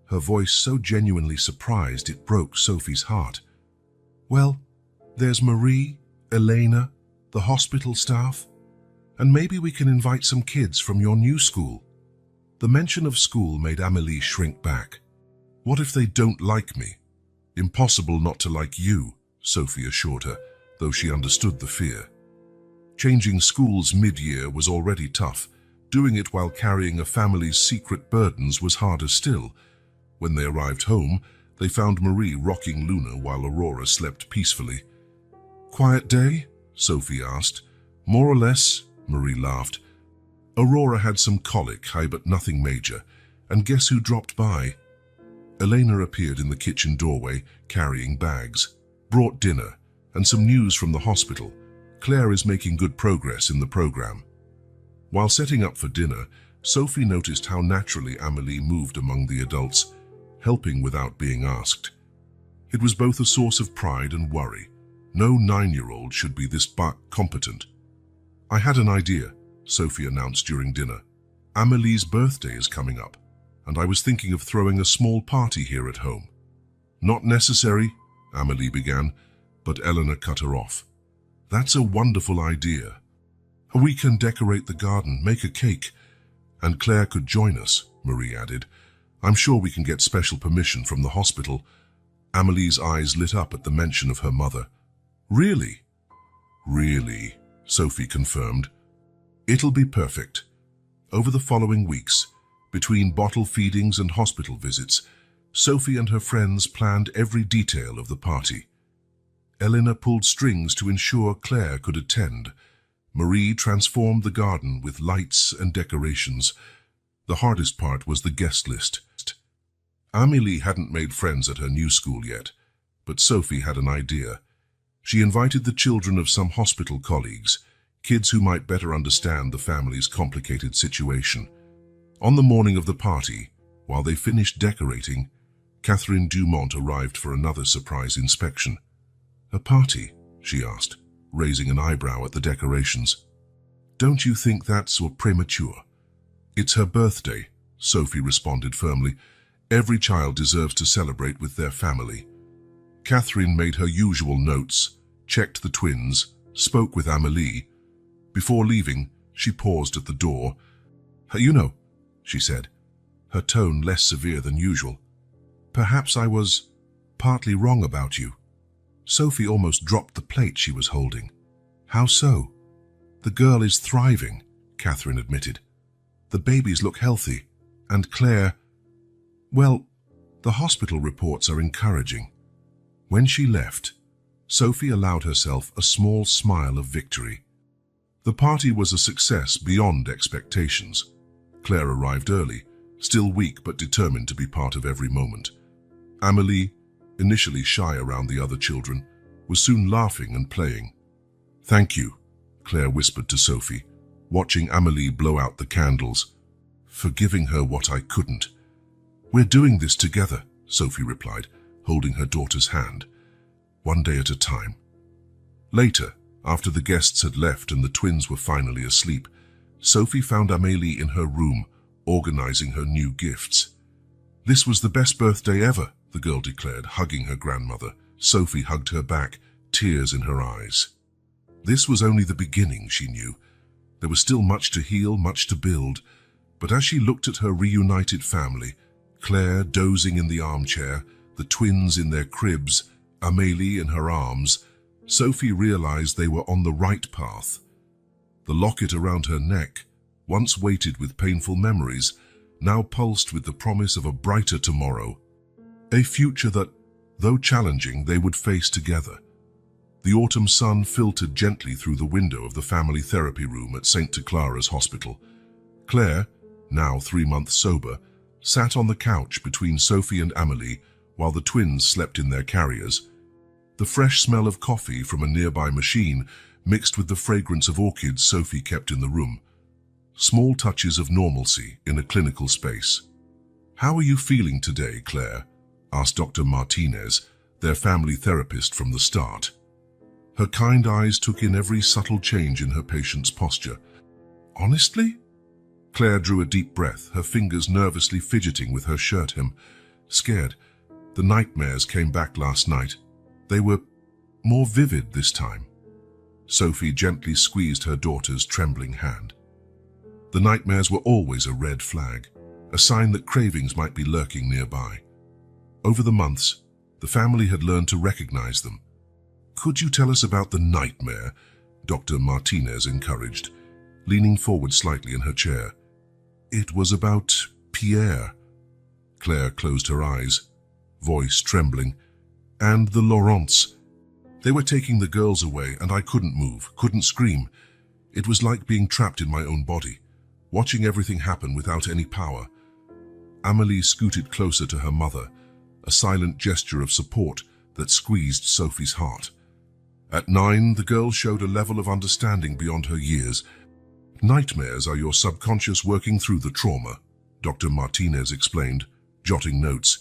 her voice so genuinely surprised it broke Sophie's heart. "Well, there's Marie, Elena, the hospital staff, and maybe we can invite some kids from your new school." The mention of school made Amelie shrink back. "What if they don't like me?" "Impossible not to like you," Sophie assured her, though she understood the fear. Changing schools mid-year was already tough. Doing it while carrying a family's secret burdens was harder still. When they arrived home, they found Marie rocking Luna while Aurora slept peacefully. "Quiet day?" Sophie asked. "More or less," Marie laughed. "Aurora had some colic, but nothing major. And guess who dropped by?" Elena appeared in the kitchen doorway, carrying bags. "Brought dinner, and some news from the hospital. Claire is making good progress in the program." While setting up for dinner, Sophie noticed how naturally Amelie moved among the adults, helping without being asked. It was both a source of pride and worry. No 9-year-old should be this competent. "I had an idea," Sophie announced during dinner. "Amelie's birthday is coming up, and I was thinking of throwing a small party here at home." "Not necessary," Amelie began, but Eleanor cut her off. "That's a wonderful idea. We can decorate the garden, make a cake, and Claire could join us," Marie added. "I'm sure we can get special permission from the hospital." Amelie's eyes lit up at the mention of her mother. "Really?" "Really," Sophie confirmed. "It'll be perfect." Over the following weeks, between bottle feedings and hospital visits, Sophie and her friends planned every detail of the party. Elena pulled strings to ensure Claire could attend. Marie transformed the garden with lights and decorations. The hardest part was the guest list. Amelie hadn't made friends at her new school yet, but Sophie had an idea. She invited the children of some hospital colleagues, kids who might better understand the family's complicated situation. On the morning of the party, while they finished decorating, Catherine Dumont arrived for another surprise inspection. "A party?" she asked, raising an eyebrow at the decorations. "Don't you think that's premature?" "It's her birthday," Sophie responded firmly. "Every child deserves to celebrate with their family." Catherine made her usual notes, checked the twins, spoke with Amelie. Before leaving, she paused at the door. "You know," she said, her tone less severe than usual, "perhaps I was partly wrong about you." Sophie almost dropped the plate she was holding. "How so?" "The girl is thriving," Catherine admitted. "The babies look healthy, and Claire, well, the hospital reports are encouraging." When she left, Sophie allowed herself a small smile of victory. The party was a success beyond expectations. Claire arrived early, still weak but determined to be part of every moment. Amelie, initially shy around the other children, was soon laughing and playing. "Thank you," Claire whispered to Sophie, watching Amelie blow out the candles, "for giving her what I couldn't." "We're doing this together," Sophie replied, holding her daughter's hand. "One day at a time." Later, After the guests had left and the twins were finally asleep, Sophie found Amélie in her room, organizing her new gifts. "This was the best birthday ever," the girl declared, hugging her grandmother. Sophie hugged her back, tears in her eyes. This was only the beginning, she knew. There was still much to heal, much to build. But as she looked at her reunited family, Claire dozing in the armchair, the twins in their cribs, Amélie in her arms, Sophie realized they were on the right path. The locket around her neck, once weighted with painful memories, now pulsed with the promise of a brighter tomorrow. A future that, though challenging, they would face together. The autumn sun filtered gently through the window of the family therapy room at St. Clara's Hospital. Claire, now 3 months sober, sat on the couch between Sophie and Amélie while the twins slept in their carriers. The fresh smell of coffee from a nearby machine mixed with the fragrance of orchids Sophie kept in the room. Small touches of normalcy in a clinical space. "How are you feeling today, Claire?" asked Dr. Martinez, their family therapist from the start. Her kind eyes took in every subtle change in her patient's posture. "Honestly?" Claire drew a deep breath, her fingers nervously fidgeting with her shirt hem. "Scared. The nightmares came back last night. They were more vivid this time." Sophie gently squeezed her daughter's trembling hand. The nightmares were always a red flag, a sign that cravings might be lurking nearby. Over the months, the family had learned to recognize them. "Could you tell us about the nightmare?" Dr. Martinez encouraged, leaning forward slightly in her chair. "It was about Pierre." Claire closed her eyes, voice trembling. "And the Laurents. They were taking the girls away and I couldn't move, couldn't scream. It was like being trapped in my own body, watching everything happen without any power." Amélie scooted closer to her mother, a silent gesture of support that squeezed Sophie's heart. At 9, the girl showed a level of understanding beyond her years. "Nightmares are your subconscious working through the trauma," Dr. Martinez explained, jotting notes.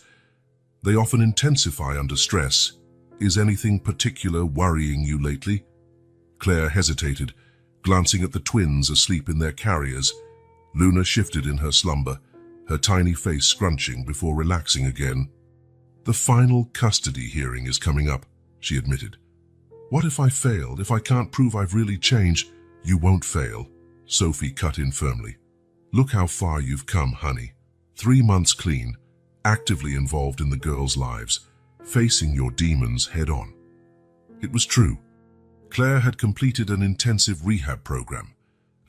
"They often intensify under stress. Is anything particular worrying you lately?" Claire hesitated, glancing at the twins asleep in their carriers. Luna shifted in her slumber, her tiny face scrunching before relaxing again. "The final custody hearing is coming up," she admitted. "What if I failed? If I can't prove I've really changed?" "You won't fail," Sophie cut in firmly. "Look how far you've come, honey. 3 months clean, actively involved in the girls' lives, facing your demons head on." It was true. Claire had completed an intensive rehab program,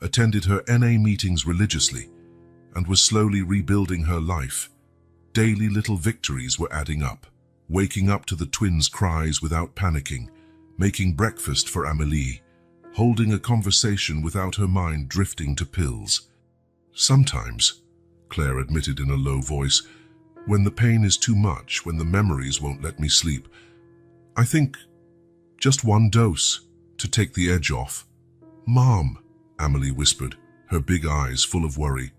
attended her NA meetings religiously, and was slowly rebuilding her life. Daily little victories were adding up, waking up to the twins' cries without panicking, making breakfast for Amélie, holding a conversation without her mind drifting to pills. "Sometimes," Claire admitted in a low voice, "when the pain is too much, when the memories won't let me sleep, I think just 1 dose to take the edge off." "Mom," Amélie whispered, her big eyes full of worry.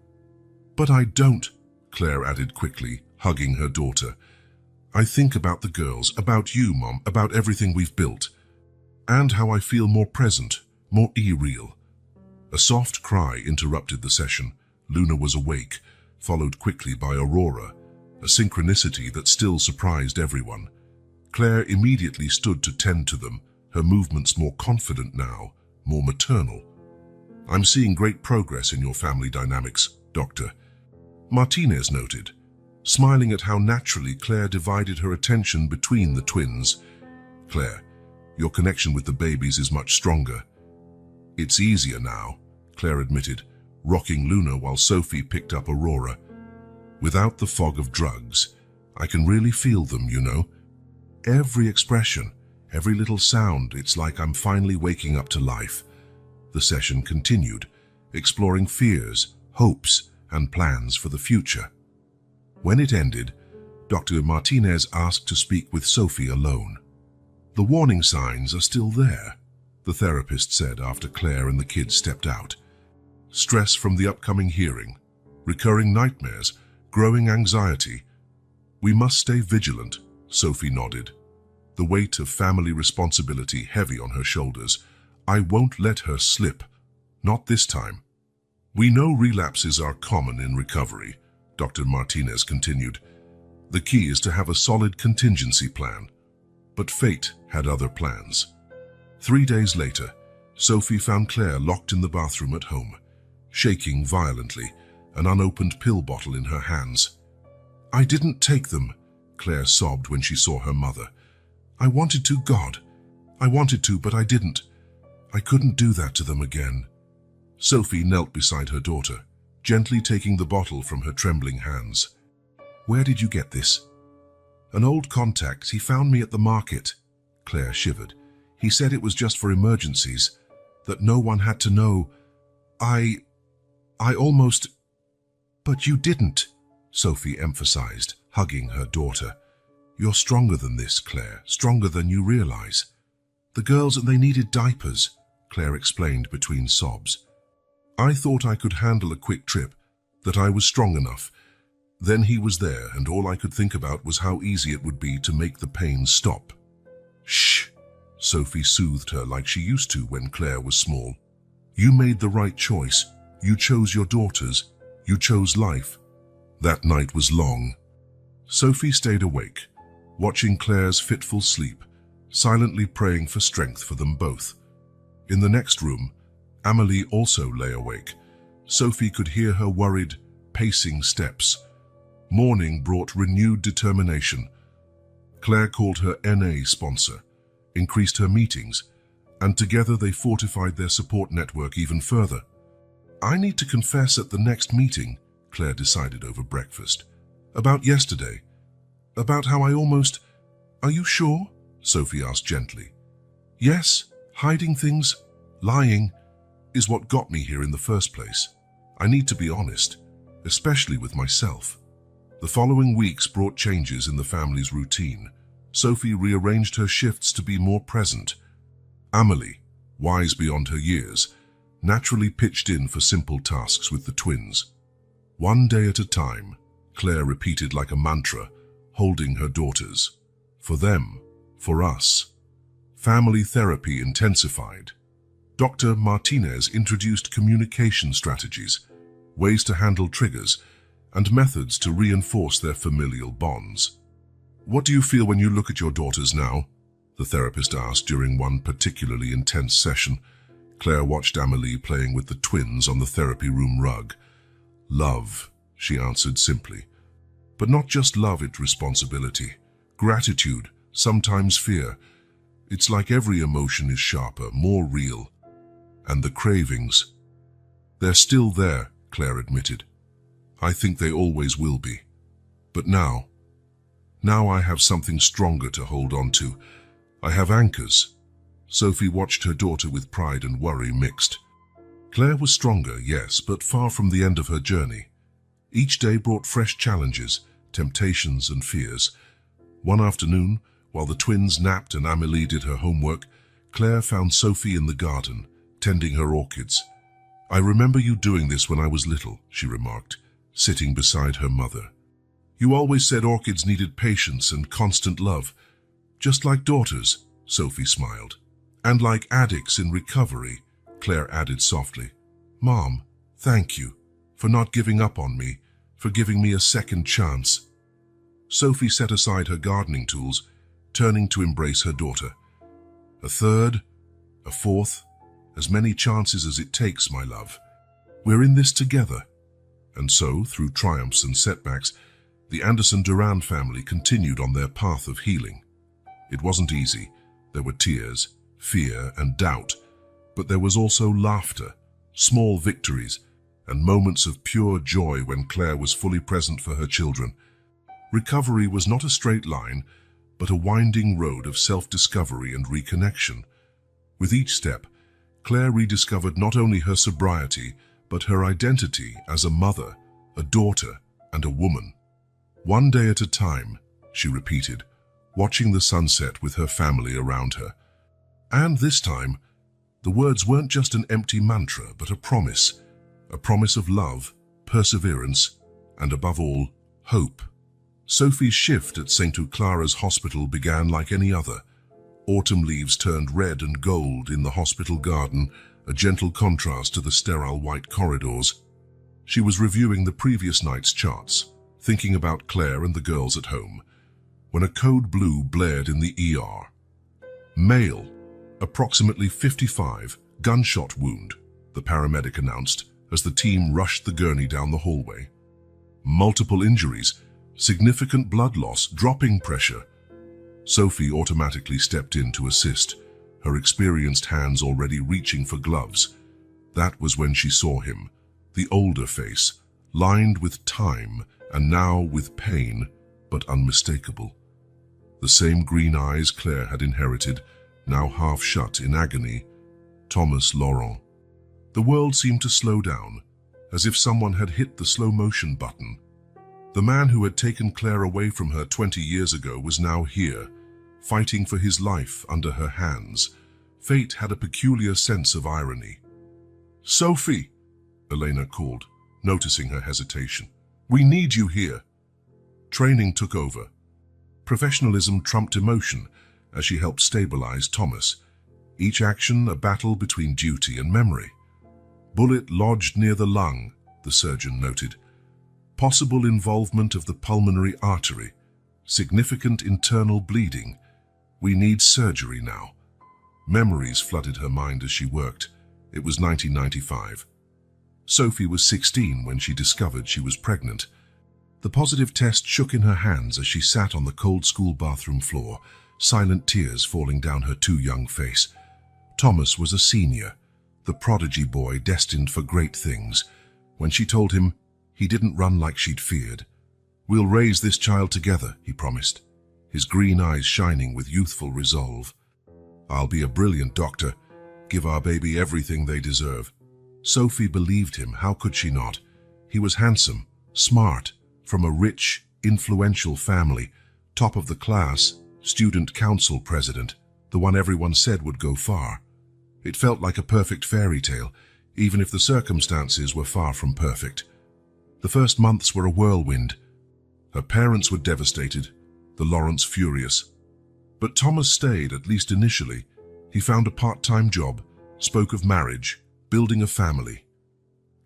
"But I don't," Claire added quickly, hugging her daughter. "I think about the girls, about you, Mom, about everything we've built, and how I feel more present, more real." A soft cry interrupted the session. Luna was awake, followed quickly by Aurora, a synchronicity that still surprised everyone. Claire immediately stood to tend to them, her movements more confident now, more maternal. "I'm seeing great progress in your family dynamics, Doctor," Martinez noted, smiling at how naturally Claire divided her attention between the twins. "Claire, your connection with the babies is much stronger." "It's easier now," Claire admitted, rocking Luna while Sophie picked up Aurora. "Without the fog of drugs, I can really feel them, you know. Every expression, every little sound, it's like I'm finally waking up to life." The session continued, exploring fears, hopes, and plans for the future. When it ended, Dr. Martinez asked to speak with Sophie alone. "The warning signs are still there," the therapist said after Claire and the kids stepped out. "Stress from the upcoming hearing, recurring nightmares, growing anxiety. We must stay vigilant," Sophie nodded, the weight of family responsibility heavy on her shoulders. I won't let her slip. Not this time. We know relapses are common in recovery, Dr. Martinez continued. The key is to have a solid contingency plan. But fate had other plans. 3 days later, Sophie found Claire locked in the bathroom at home, shaking violently, an unopened pill bottle in her hands. I didn't take them, Claire sobbed when she saw her mother. I wanted to, God. I wanted to, but I didn't. I couldn't do that to them again. Sophie knelt beside her daughter, gently taking the bottle from her trembling hands. Where did you get this? An old contact. He found me at the market. Claire shivered. He said it was just for emergencies, that no one had to know. I almost... But you didn't, Sophie emphasized, hugging her daughter. You're stronger than this, Claire, stronger than you realize. The girls, they needed diapers, Claire explained between sobs. I thought I could handle a quick trip, that I was strong enough. Then he was there, and all I could think about was how easy it would be to make the pain stop. Shh, Sophie soothed her like she used to when Claire was small. You made the right choice. You chose your daughters. You chose life. That night was long. Sophie stayed awake, watching Claire's fitful sleep, silently praying for strength for them both. In the next room, Amélie also lay awake. Sophie could hear her worried, pacing steps. Morning brought renewed determination. Claire called her NA sponsor, increased her meetings, and together they fortified their support network even further. I need to confess at the next meeting, Claire decided over breakfast. About yesterday. About how I almost... Are you sure? Sophie asked gently. Yes, hiding things, lying, is what got me here in the first place. I need to be honest, especially with myself. The following weeks brought changes in the family's routine. Sophie rearranged her shifts to be more present. Amélie, wise beyond her years, naturally pitched in for simple tasks with the twins. One day at a time, Claire repeated like a mantra, holding her daughters. For them, for us. Family therapy intensified. Dr. Martinez introduced communication strategies, ways to handle triggers, and methods to reinforce their familial bonds. What do you feel when you look at your daughters now? The therapist asked during one particularly intense session. Claire watched Amélie playing with the twins on the therapy room rug. Love, she answered simply. But not just love, it's responsibility. Gratitude, sometimes fear. It's like every emotion is sharper, more real. And the cravings. They're still there, Claire admitted. I think they always will be. But now I have something stronger to hold on to. I have anchors. Sophie watched her daughter with pride and worry mixed. Claire was stronger, yes, but far from the end of her journey. Each day brought fresh challenges, temptations and fears. One afternoon, while the twins napped and Amélie did her homework, Claire found Sophie in the garden, tending her orchids. I remember you doing this when I was little, she remarked, sitting beside her mother. You always said orchids needed patience and constant love. Just like daughters, Sophie smiled. And like addicts in recovery, Claire added softly. Mom, thank you for not giving up on me, for giving me a second chance. Sophie set aside her gardening tools, turning to embrace her daughter. A third, a fourth, as many chances as it takes, my love. We're in this together. And so, through triumphs and setbacks, the Anderson-Duran family continued on their path of healing. It wasn't easy. There were tears, fear, and doubt, but there was also laughter, small victories, and moments of pure joy when Claire was fully present for her children. Recovery was not a straight line, but a winding road of self-discovery and reconnection. With each step, Claire rediscovered not only her sobriety, but her identity as a mother, a daughter, and a woman. One day at a time, she repeated, watching the sunset with her family around her. And this time, the words weren't just an empty mantra, but a promise of love, perseverance, and above all, hope. Sophie's shift at St. Clara's Hospital began like any other, Autumn leaves turned red and gold in the hospital garden, a gentle contrast to the sterile white corridors. She was reviewing the previous night's charts, thinking about Claire and the girls at home, when a code blue blared in the ER. Male, approximately 55, gunshot wound, the paramedic announced as the team rushed the gurney down the hallway. Multiple injuries, significant blood loss, dropping pressure. Sophie automatically stepped in to assist, her experienced hands already reaching for gloves. That was when she saw him, the older face, lined with time and now with pain, but unmistakable. The same green eyes Claire had inherited, now half shut in agony. Thomas Laurent. The world seemed to slow down, as if someone had hit the slow motion button. The man who had taken Claire away from her 20 years ago was now here, fighting for his life under her hands. Fate had a peculiar sense of irony. "Sophie," Elena called, noticing her hesitation. "We need you here." Training took over. Professionalism trumped emotion as she helped stabilize Thomas. Each action a battle between duty and memory. Bullet lodged near the lung, the surgeon noted. Possible involvement of the pulmonary artery. Significant internal bleeding. We need surgery now. Memories flooded her mind as she worked. It was 1995. Sophie was 16 when she discovered she was pregnant. The positive test shook in her hands as she sat on the cold school bathroom floor, silent tears falling down her too young face. Thomas was a senior, the prodigy boy destined for great things. When she told him, he didn't run like she'd feared. "We'll raise this child together," he promised, his green eyes shining with youthful resolve. "I'll be a brilliant doctor, give our baby everything they deserve." Sophie believed him, how could she not? He was handsome, smart, from a rich, influential family, top of the class, student council president, the one everyone said would go far. It felt like a perfect fairy tale, even if the circumstances were far from perfect. The first months were a whirlwind. Her parents were devastated, the Laurents furious. But Thomas stayed, at least initially. He found a part-time job, spoke of marriage, building a family.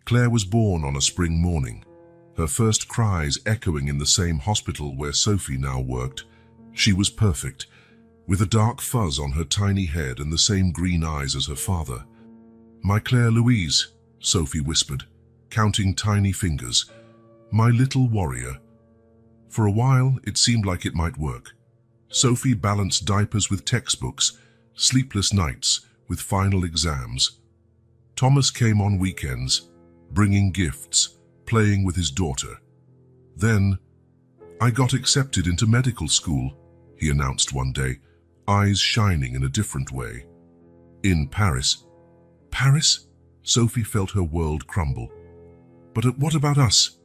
Claire was born on a spring morning, her first cries echoing in the same hospital where Sophie now worked. She was perfect, with a dark fuzz on her tiny head and the same green eyes as her father. "My Claire Louise," Sophie whispered, counting tiny fingers. "My little warrior." For a while, it seemed like it might work. Sophie balanced diapers with textbooks, sleepless nights with final exams. Thomas came on weekends, bringing gifts, playing with his daughter. Then, "I got accepted into medical school," he announced one day, eyes shining in a different way. "In Paris." "Paris?" Sophie felt her world crumble. "But what about us?"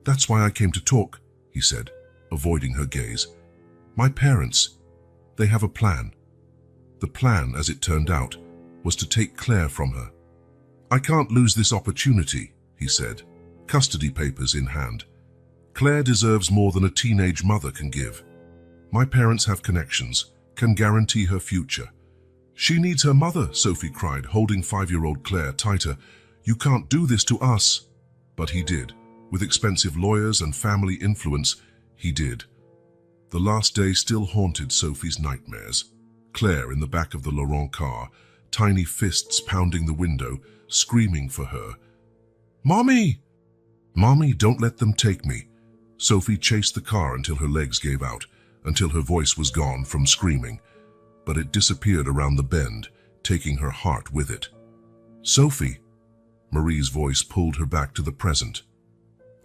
"That's why I came to talk," he said, avoiding her gaze. "My parents, they have a plan." The plan, as it turned out, was to take Claire from her. "I can't lose this opportunity," he said, custody papers in hand. "Claire deserves more than a teenage mother can give. My parents have connections, can guarantee her future." "She needs her mother," Sophie cried, holding 5-year-old Claire tighter. "You can't do this to us." But he did. With expensive lawyers and family influence, he did. The last day still haunted Sophie's nightmares. Claire in the back of the Laurent car, tiny fists pounding the window, screaming for her. "Mommy! Mommy, don't let them take me." Sophie chased the car until her legs gave out, until her voice was gone from screaming. But it disappeared around the bend, taking her heart with it. "Sophie!" Marie's voice pulled her back to the present.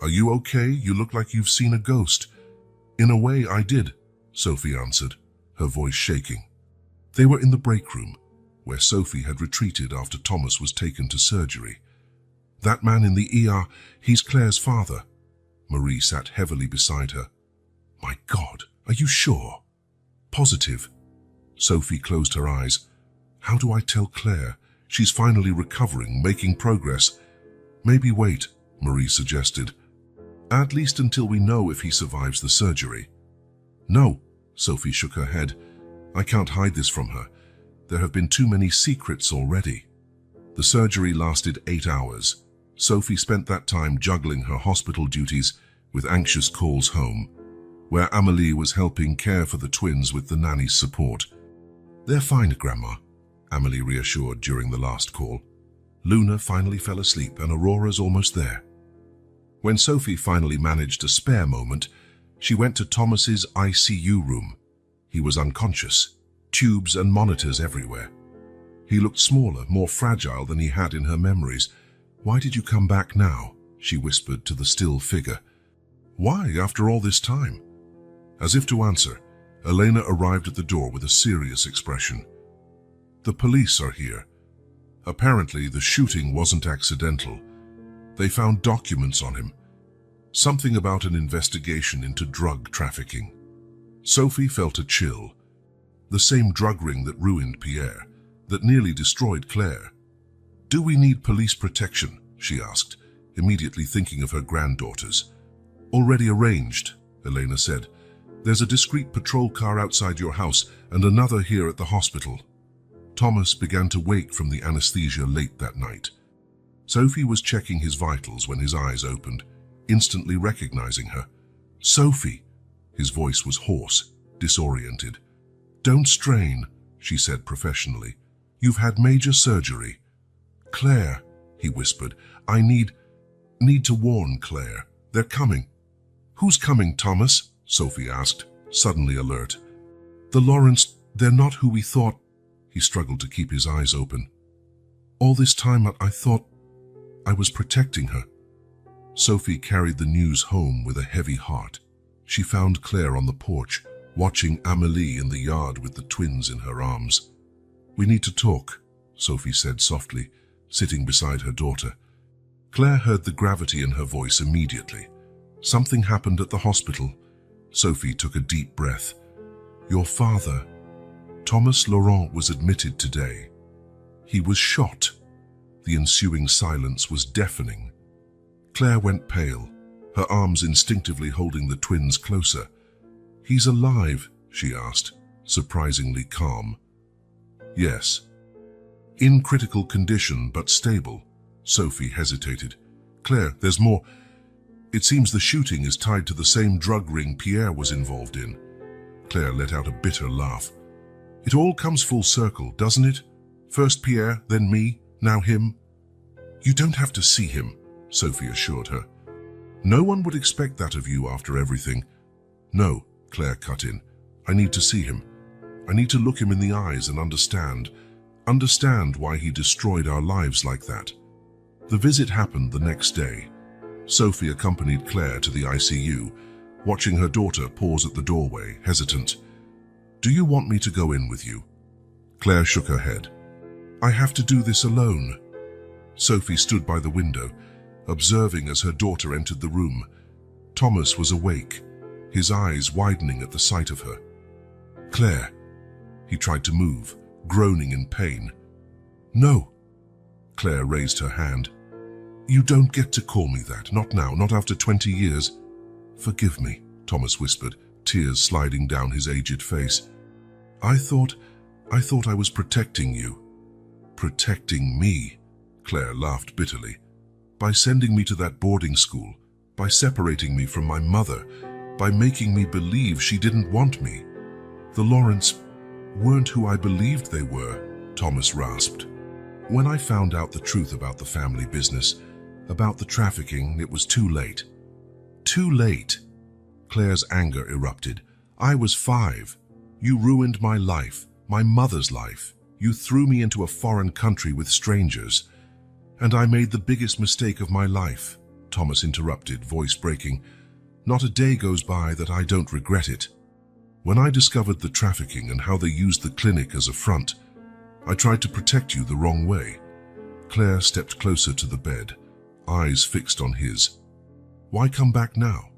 "Are you okay? You look like you've seen a ghost." "In a way, I did," Sophie answered, her voice shaking. They were in the break room, where Sophie had retreated after Thomas was taken to surgery. "That man in the ER, he's Claire's father." Marie sat heavily beside her. "My God, are you sure?" "Positive." Sophie closed her eyes. "How do I tell Claire? She's finally recovering, making progress." "Maybe wait," Marie suggested. "At least until we know if he survives the surgery." "No," Sophie shook her head. I can't hide this from her. There have been too many secrets already. The surgery lasted 8 hours. Sophie spent that time juggling her hospital duties with anxious calls home, where Amélie was helping care for the twins with the nanny's support. "They're fine, Grandma," Amélie reassured during the last call. Luna finally fell asleep and Aurora's almost there. When Sophie finally managed a spare moment, she went to Thomas's ICU room. He was unconscious, tubes and monitors everywhere. He looked smaller, more fragile than he had in her memories. "Why did you come back now?" she whispered to the still figure. "Why, after all this time?" As if to answer, Elena arrived at the door with a serious expression. "The police are here. Apparently, the shooting wasn't accidental. They found documents on him. Something about an investigation into drug trafficking." Sophie felt a chill. The same drug ring that ruined Pierre, that nearly destroyed Claire. "Do we need police protection?" she asked, immediately thinking of her granddaughters. "Already arranged," Elena said. "There's a discreet patrol car outside your house and another here at the hospital." Thomas began to wake from the anesthesia late that night. Sophie was checking his vitals when his eyes opened, instantly recognizing her. "Sophie!" His voice was hoarse, disoriented. "Don't strain," she said professionally. "You've had major surgery." "Claire," he whispered, "I need to warn Claire. They're coming." "Who's coming, Thomas?" Sophie asked, suddenly alert. "The Lawrence, they're not who we thought." He struggled to keep his eyes open. "All this time I thought I was protecting her." Sophie carried the news home with a heavy heart. She found Claire on the porch, watching Amélie in the yard with the twins in her arms. "We need to talk," Sophie said softly, sitting beside her daughter. Claire heard the gravity in her voice immediately. "Something happened at the hospital." Sophie took a deep breath. "Your father, Thomas Laurent, was admitted today. He was shot." The ensuing silence was deafening. Claire went pale, her arms instinctively holding the twins closer. "He's alive?" she asked, surprisingly calm. "Yes." "In critical condition, but stable." Sophie hesitated. "Claire, there's more. It seems the shooting is tied to the same drug ring Pierre was involved in." Claire let out a bitter laugh. "It all comes full circle, doesn't it? First Pierre, then me, now him." "You don't have to see him," Sophie assured her. "No one would expect that of you after everything." "No," Claire cut in. "I need to see him. I need to look him in the eyes and understand why he destroyed our lives like that." The visit happened the next day. Sophie accompanied Claire to the ICU, watching her daughter pause at the doorway, hesitant. "Do you want me to go in with you?" Claire shook her head. "I have to do this alone." Sophie stood by the window, observing as her daughter entered the room. Thomas was awake, his eyes widening at the sight of her. "Claire." He tried to move, groaning in pain. "No." Claire raised her hand. "You don't get to call me that, not now, not after 20 years. "Forgive me," Thomas whispered, tears sliding down his aged face. I thought I was protecting you." "Protecting me?" Claire laughed bitterly. "By sending me to that boarding school, by separating me from my mother, by making me believe she didn't want me. The Lawrence weren't who I believed they were," Thomas rasped. "When I found out the truth about the family business, about the trafficking, it was too late." "Too late?" Claire's anger erupted. "I was 5. You ruined my life, my mother's life. You threw me into a foreign country with strangers. And I made the biggest mistake of my life," Thomas interrupted, voice breaking. "Not a day goes by that I don't regret it. When I discovered the trafficking and how they used the clinic as a front, I tried to protect you the wrong way." Claire stepped closer to the bed, eyes fixed on his. "Why come back now?"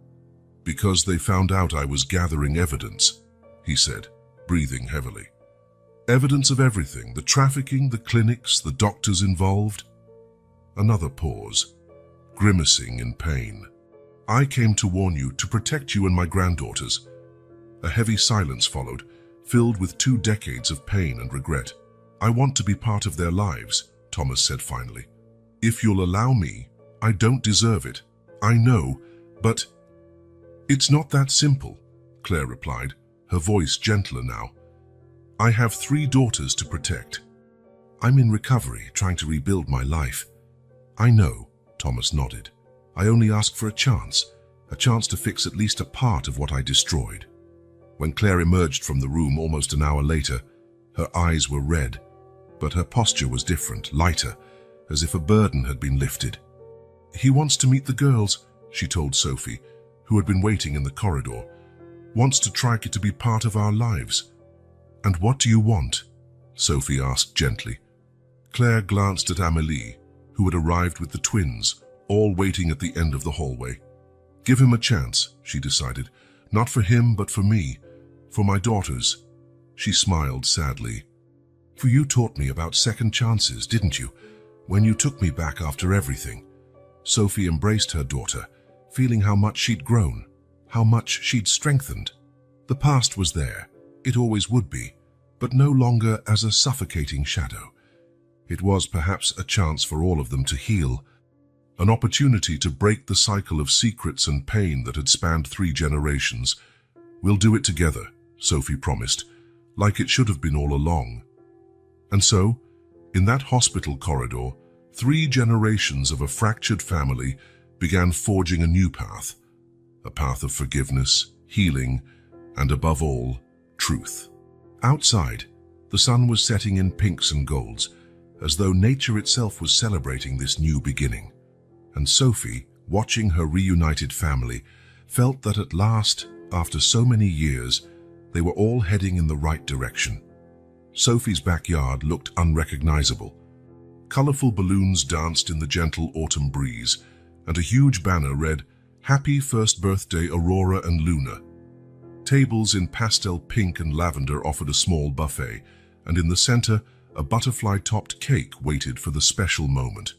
"Because they found out I was gathering evidence," he said, breathing heavily. "Evidence of everything, the trafficking, the clinics, the doctors involved." Another pause, grimacing in pain. "I came to warn you, to protect you and my granddaughters." A heavy silence followed, filled with 2 decades of pain and regret. "I want to be part of their lives," Thomas said finally. "If you'll allow me, I don't deserve it. I know, but—" "It's not that simple," Claire replied, her voice gentler now. "I have 3 daughters to protect. I'm in recovery, trying to rebuild my life." "I know," Thomas nodded. "I only ask for a chance to fix at least a part of what I destroyed." When Claire emerged from the room almost an hour later, her eyes were red, but her posture was different, lighter, as if a burden had been lifted. "He wants to meet the girls," she told Sophie, who had been waiting in the corridor. "Wants to try to be part of our lives." "And what do you want?" Sophie asked gently. Claire glanced at Amélie, who had arrived with the twins, all waiting at the end of the hallway. "Give him a chance," she decided. "Not for him, but for me. For my daughters." She smiled sadly. "For you taught me about second chances, didn't you? When you took me back after everything." Sophie embraced her daughter, feeling how much she'd grown, how much she'd strengthened. The past was there, it always would be, but no longer as a suffocating shadow. It was perhaps a chance for all of them to heal, an opportunity to break the cycle of secrets and pain that had spanned 3 generations. "We'll do it together," Sophie promised, like it should have been all along. And so, in that hospital corridor, 3 generations of a fractured family began forging a new path, a path of forgiveness, healing, and above all, truth. Outside, the sun was setting in pinks and golds, as though nature itself was celebrating this new beginning. And Sophie, watching her reunited family, felt that at last, after so many years, they were all heading in the right direction. Sophie's backyard looked unrecognizable. Colorful balloons danced in the gentle autumn breeze, and a huge banner read, "Happy First Birthday Aurora and Luna." Tables in pastel pink and lavender offered a small buffet, and in the center, a butterfly-topped cake waited for the special moment.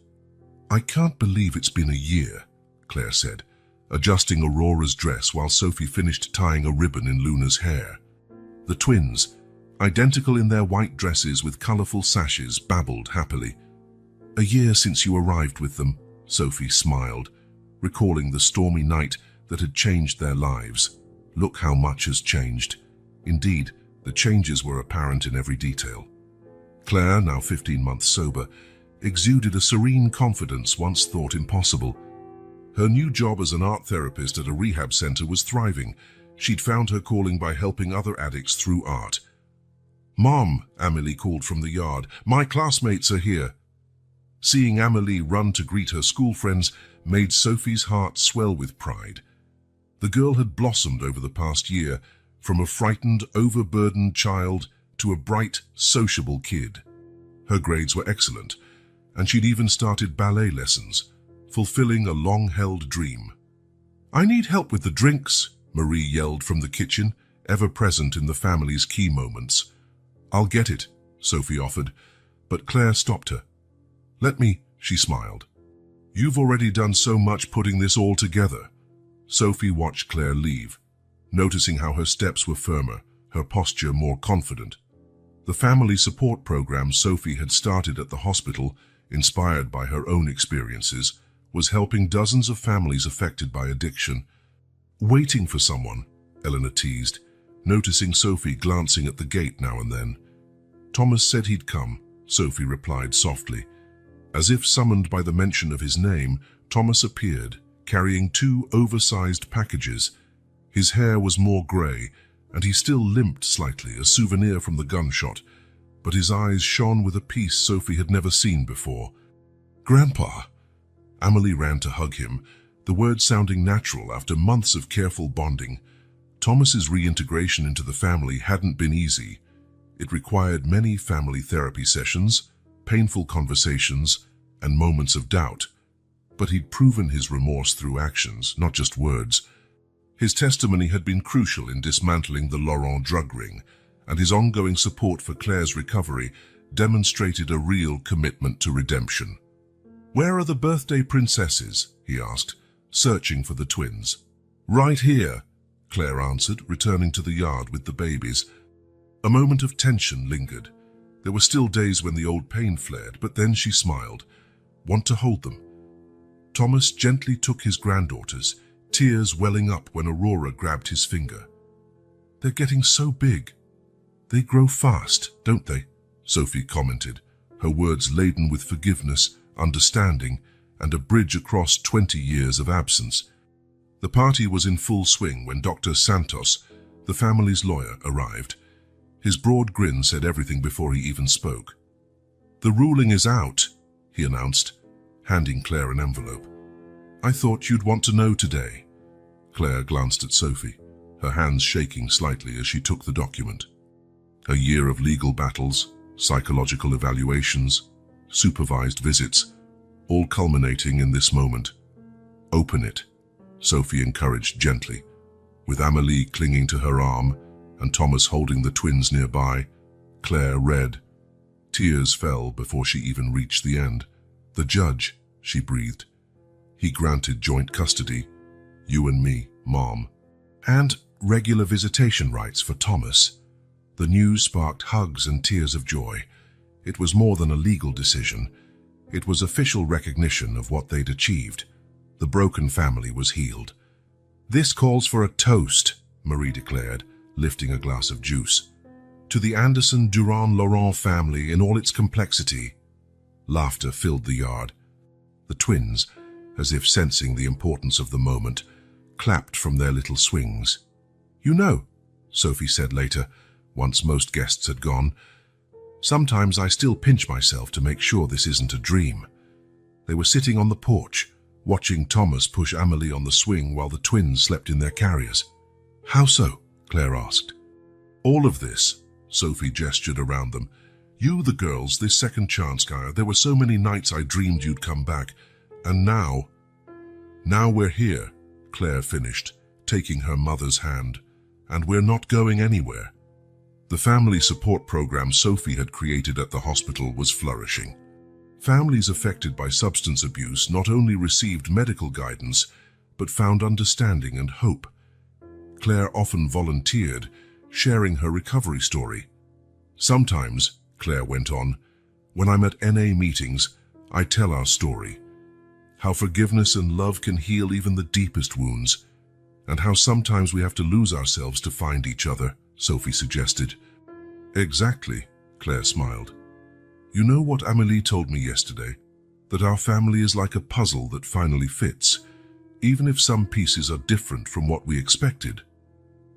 "I can't believe it's been a year," Claire said, adjusting Aurora's dress while Sophie finished tying a ribbon in Luna's hair. The twins, identical in their white dresses with colorful sashes, babbled happily. "A year since you arrived with them," Sophie smiled, recalling the stormy night that had changed their lives. "Look how much has changed." Indeed, the changes were apparent in every detail. Claire, now 15 months sober, exuded a serene confidence once thought impossible. Her new job as an art therapist at a rehab center was thriving. She'd found her calling by helping other addicts through art. "Mom," Amélie called from the yard, "my classmates are here." Seeing Amélie run to greet her school friends made Sophie's heart swell with pride. The girl had blossomed over the past year, from a frightened, overburdened child to a bright, sociable kid. Her grades were excellent, and she'd even started ballet lessons, fulfilling a long-held dream. "I need help with the drinks," Marie yelled from the kitchen, ever present in the family's key moments. "I'll get it," Sophie offered, but Claire stopped her. "Let me," she smiled. "You've already done so much putting this all together." Sophie watched Claire leave, noticing how her steps were firmer, her posture more confident. The family support program Sophie had started at the hospital, inspired by her own experiences, was helping dozens of families affected by addiction. "Waiting for someone," Eleanor teased, noticing Sophie glancing at the gate now and then. "Thomas said he'd come," Sophie replied softly. As if summoned by the mention of his name, Thomas appeared, carrying 2 oversized packages. His hair was more grey, and he still limped slightly, a souvenir from the gunshot, but his eyes shone with a peace Sophie had never seen before. "Grandpa!" Amélie ran to hug him, the words sounding natural after months of careful bonding. Thomas's reintegration into the family hadn't been easy. It required many family therapy sessions, painful conversations, and moments of doubt. But he'd proven his remorse through actions, not just words. His testimony had been crucial in dismantling the Laurent drug ring, and his ongoing support for Claire's recovery demonstrated a real commitment to redemption. "Where are the birthday princesses?" he asked, searching for the twins. "Right here," Claire answered, returning to the yard with the babies. A moment of tension lingered. There were still days when the old pain flared, but then she smiled. Want to hold them? Thomas gently took his granddaughters, tears welling up when Aurora grabbed his finger. They're getting so big. They grow fast, don't they? Sophie commented, her words laden with forgiveness, understanding, and a bridge across 20 years of absence. The party was in full swing when Dr. Santos, the family's lawyer, arrived. His broad grin said everything before he even spoke. "The ruling is out," he announced, handing Claire an envelope. "I thought you'd want to know today." Claire glanced at Sophie, her hands shaking slightly as she took the document. A year of legal battles, psychological evaluations, supervised visits, all culminating in this moment. "Open it," Sophie encouraged gently. With Amélie clinging to her arm and Thomas holding the twins nearby, Claire read. Tears fell before she even reached the end. "The judge," she breathed. "He granted joint custody, you and me, Mom, and regular visitation rights for Thomas." The news sparked hugs and tears of joy. It was more than a legal decision. It was official recognition of what they'd achieved. The broken family was healed. "This calls for a toast," Marie declared, lifting a glass of juice. "To the Anderson Durand-Laurent family in all its complexity." Laughter filled the yard. The twins, as if sensing the importance of the moment, clapped from their little swings. "You know," Sophie said later, once most guests had gone, "sometimes I still pinch myself to make sure this isn't a dream." They were sitting on the porch, watching Thomas push Amélie on the swing while the twins slept in their carriers. "How so?" Claire asked. "All of this," Sophie gestured around them. "You, the girls, this second chance, Gaia. There were so many nights I dreamed you'd come back. And now we're here," Claire finished, taking her mother's hand. "And we're not going anywhere." The family support program Sophie had created at the hospital was flourishing. Families affected by substance abuse not only received medical guidance, but found understanding and hope. Claire often volunteered, sharing her recovery story. "Sometimes," Claire went on, "when I'm at NA meetings, I tell our story. How forgiveness and love can heal even the deepest wounds, and how sometimes we have to lose ourselves to find each other," Sophie suggested. "Exactly," Claire smiled. "You know what Amélie told me yesterday? That our family is like a puzzle that finally fits, even if some pieces are different from what we expected."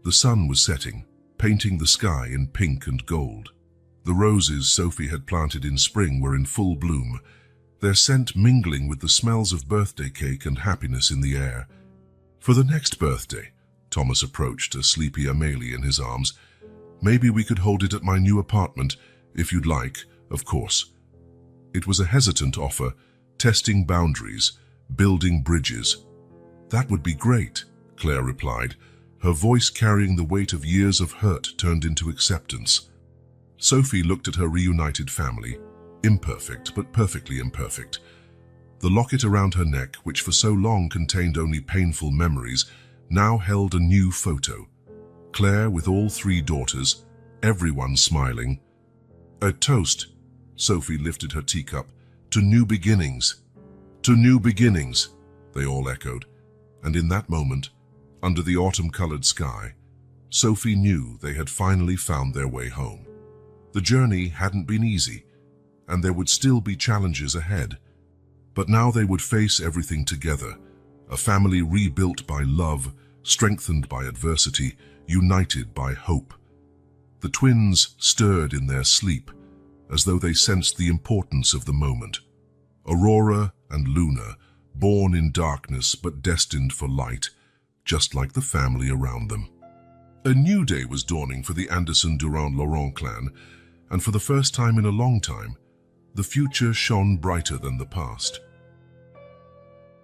The sun was setting, painting the sky in pink and gold. The roses Sophie had planted in spring were in full bloom, their scent mingling with the smells of birthday cake and happiness in the air. "For the next birthday," Thomas approached, a sleepy Amélie in his arms, "maybe we could hold it at my new apartment, if you'd like, of course." It was a hesitant offer, testing boundaries, building bridges. "That would be great," Claire replied, her voice carrying the weight of years of hurt turned into acceptance. Sophie looked at her reunited family, imperfect but perfectly imperfect. The locket around her neck, which for so long contained only painful memories, now held a new photo. Claire with all three daughters, everyone smiling. "A toast," Sophie lifted her teacup, "to new beginnings." "To new beginnings," they all echoed. And in that moment, under the autumn-colored sky, Sophie knew they had finally found their way home. The journey hadn't been easy, and there would still be challenges ahead. But now they would face everything together, a family rebuilt by love, strengthened by adversity, united by hope. The twins stirred in their sleep, as though they sensed the importance of the moment. Aurora and Luna, born in darkness but destined for light, just like the family around them. A new day was dawning for the Anderson Durand-Laurent clan, and for the first time in a long time, the future shone brighter than the past.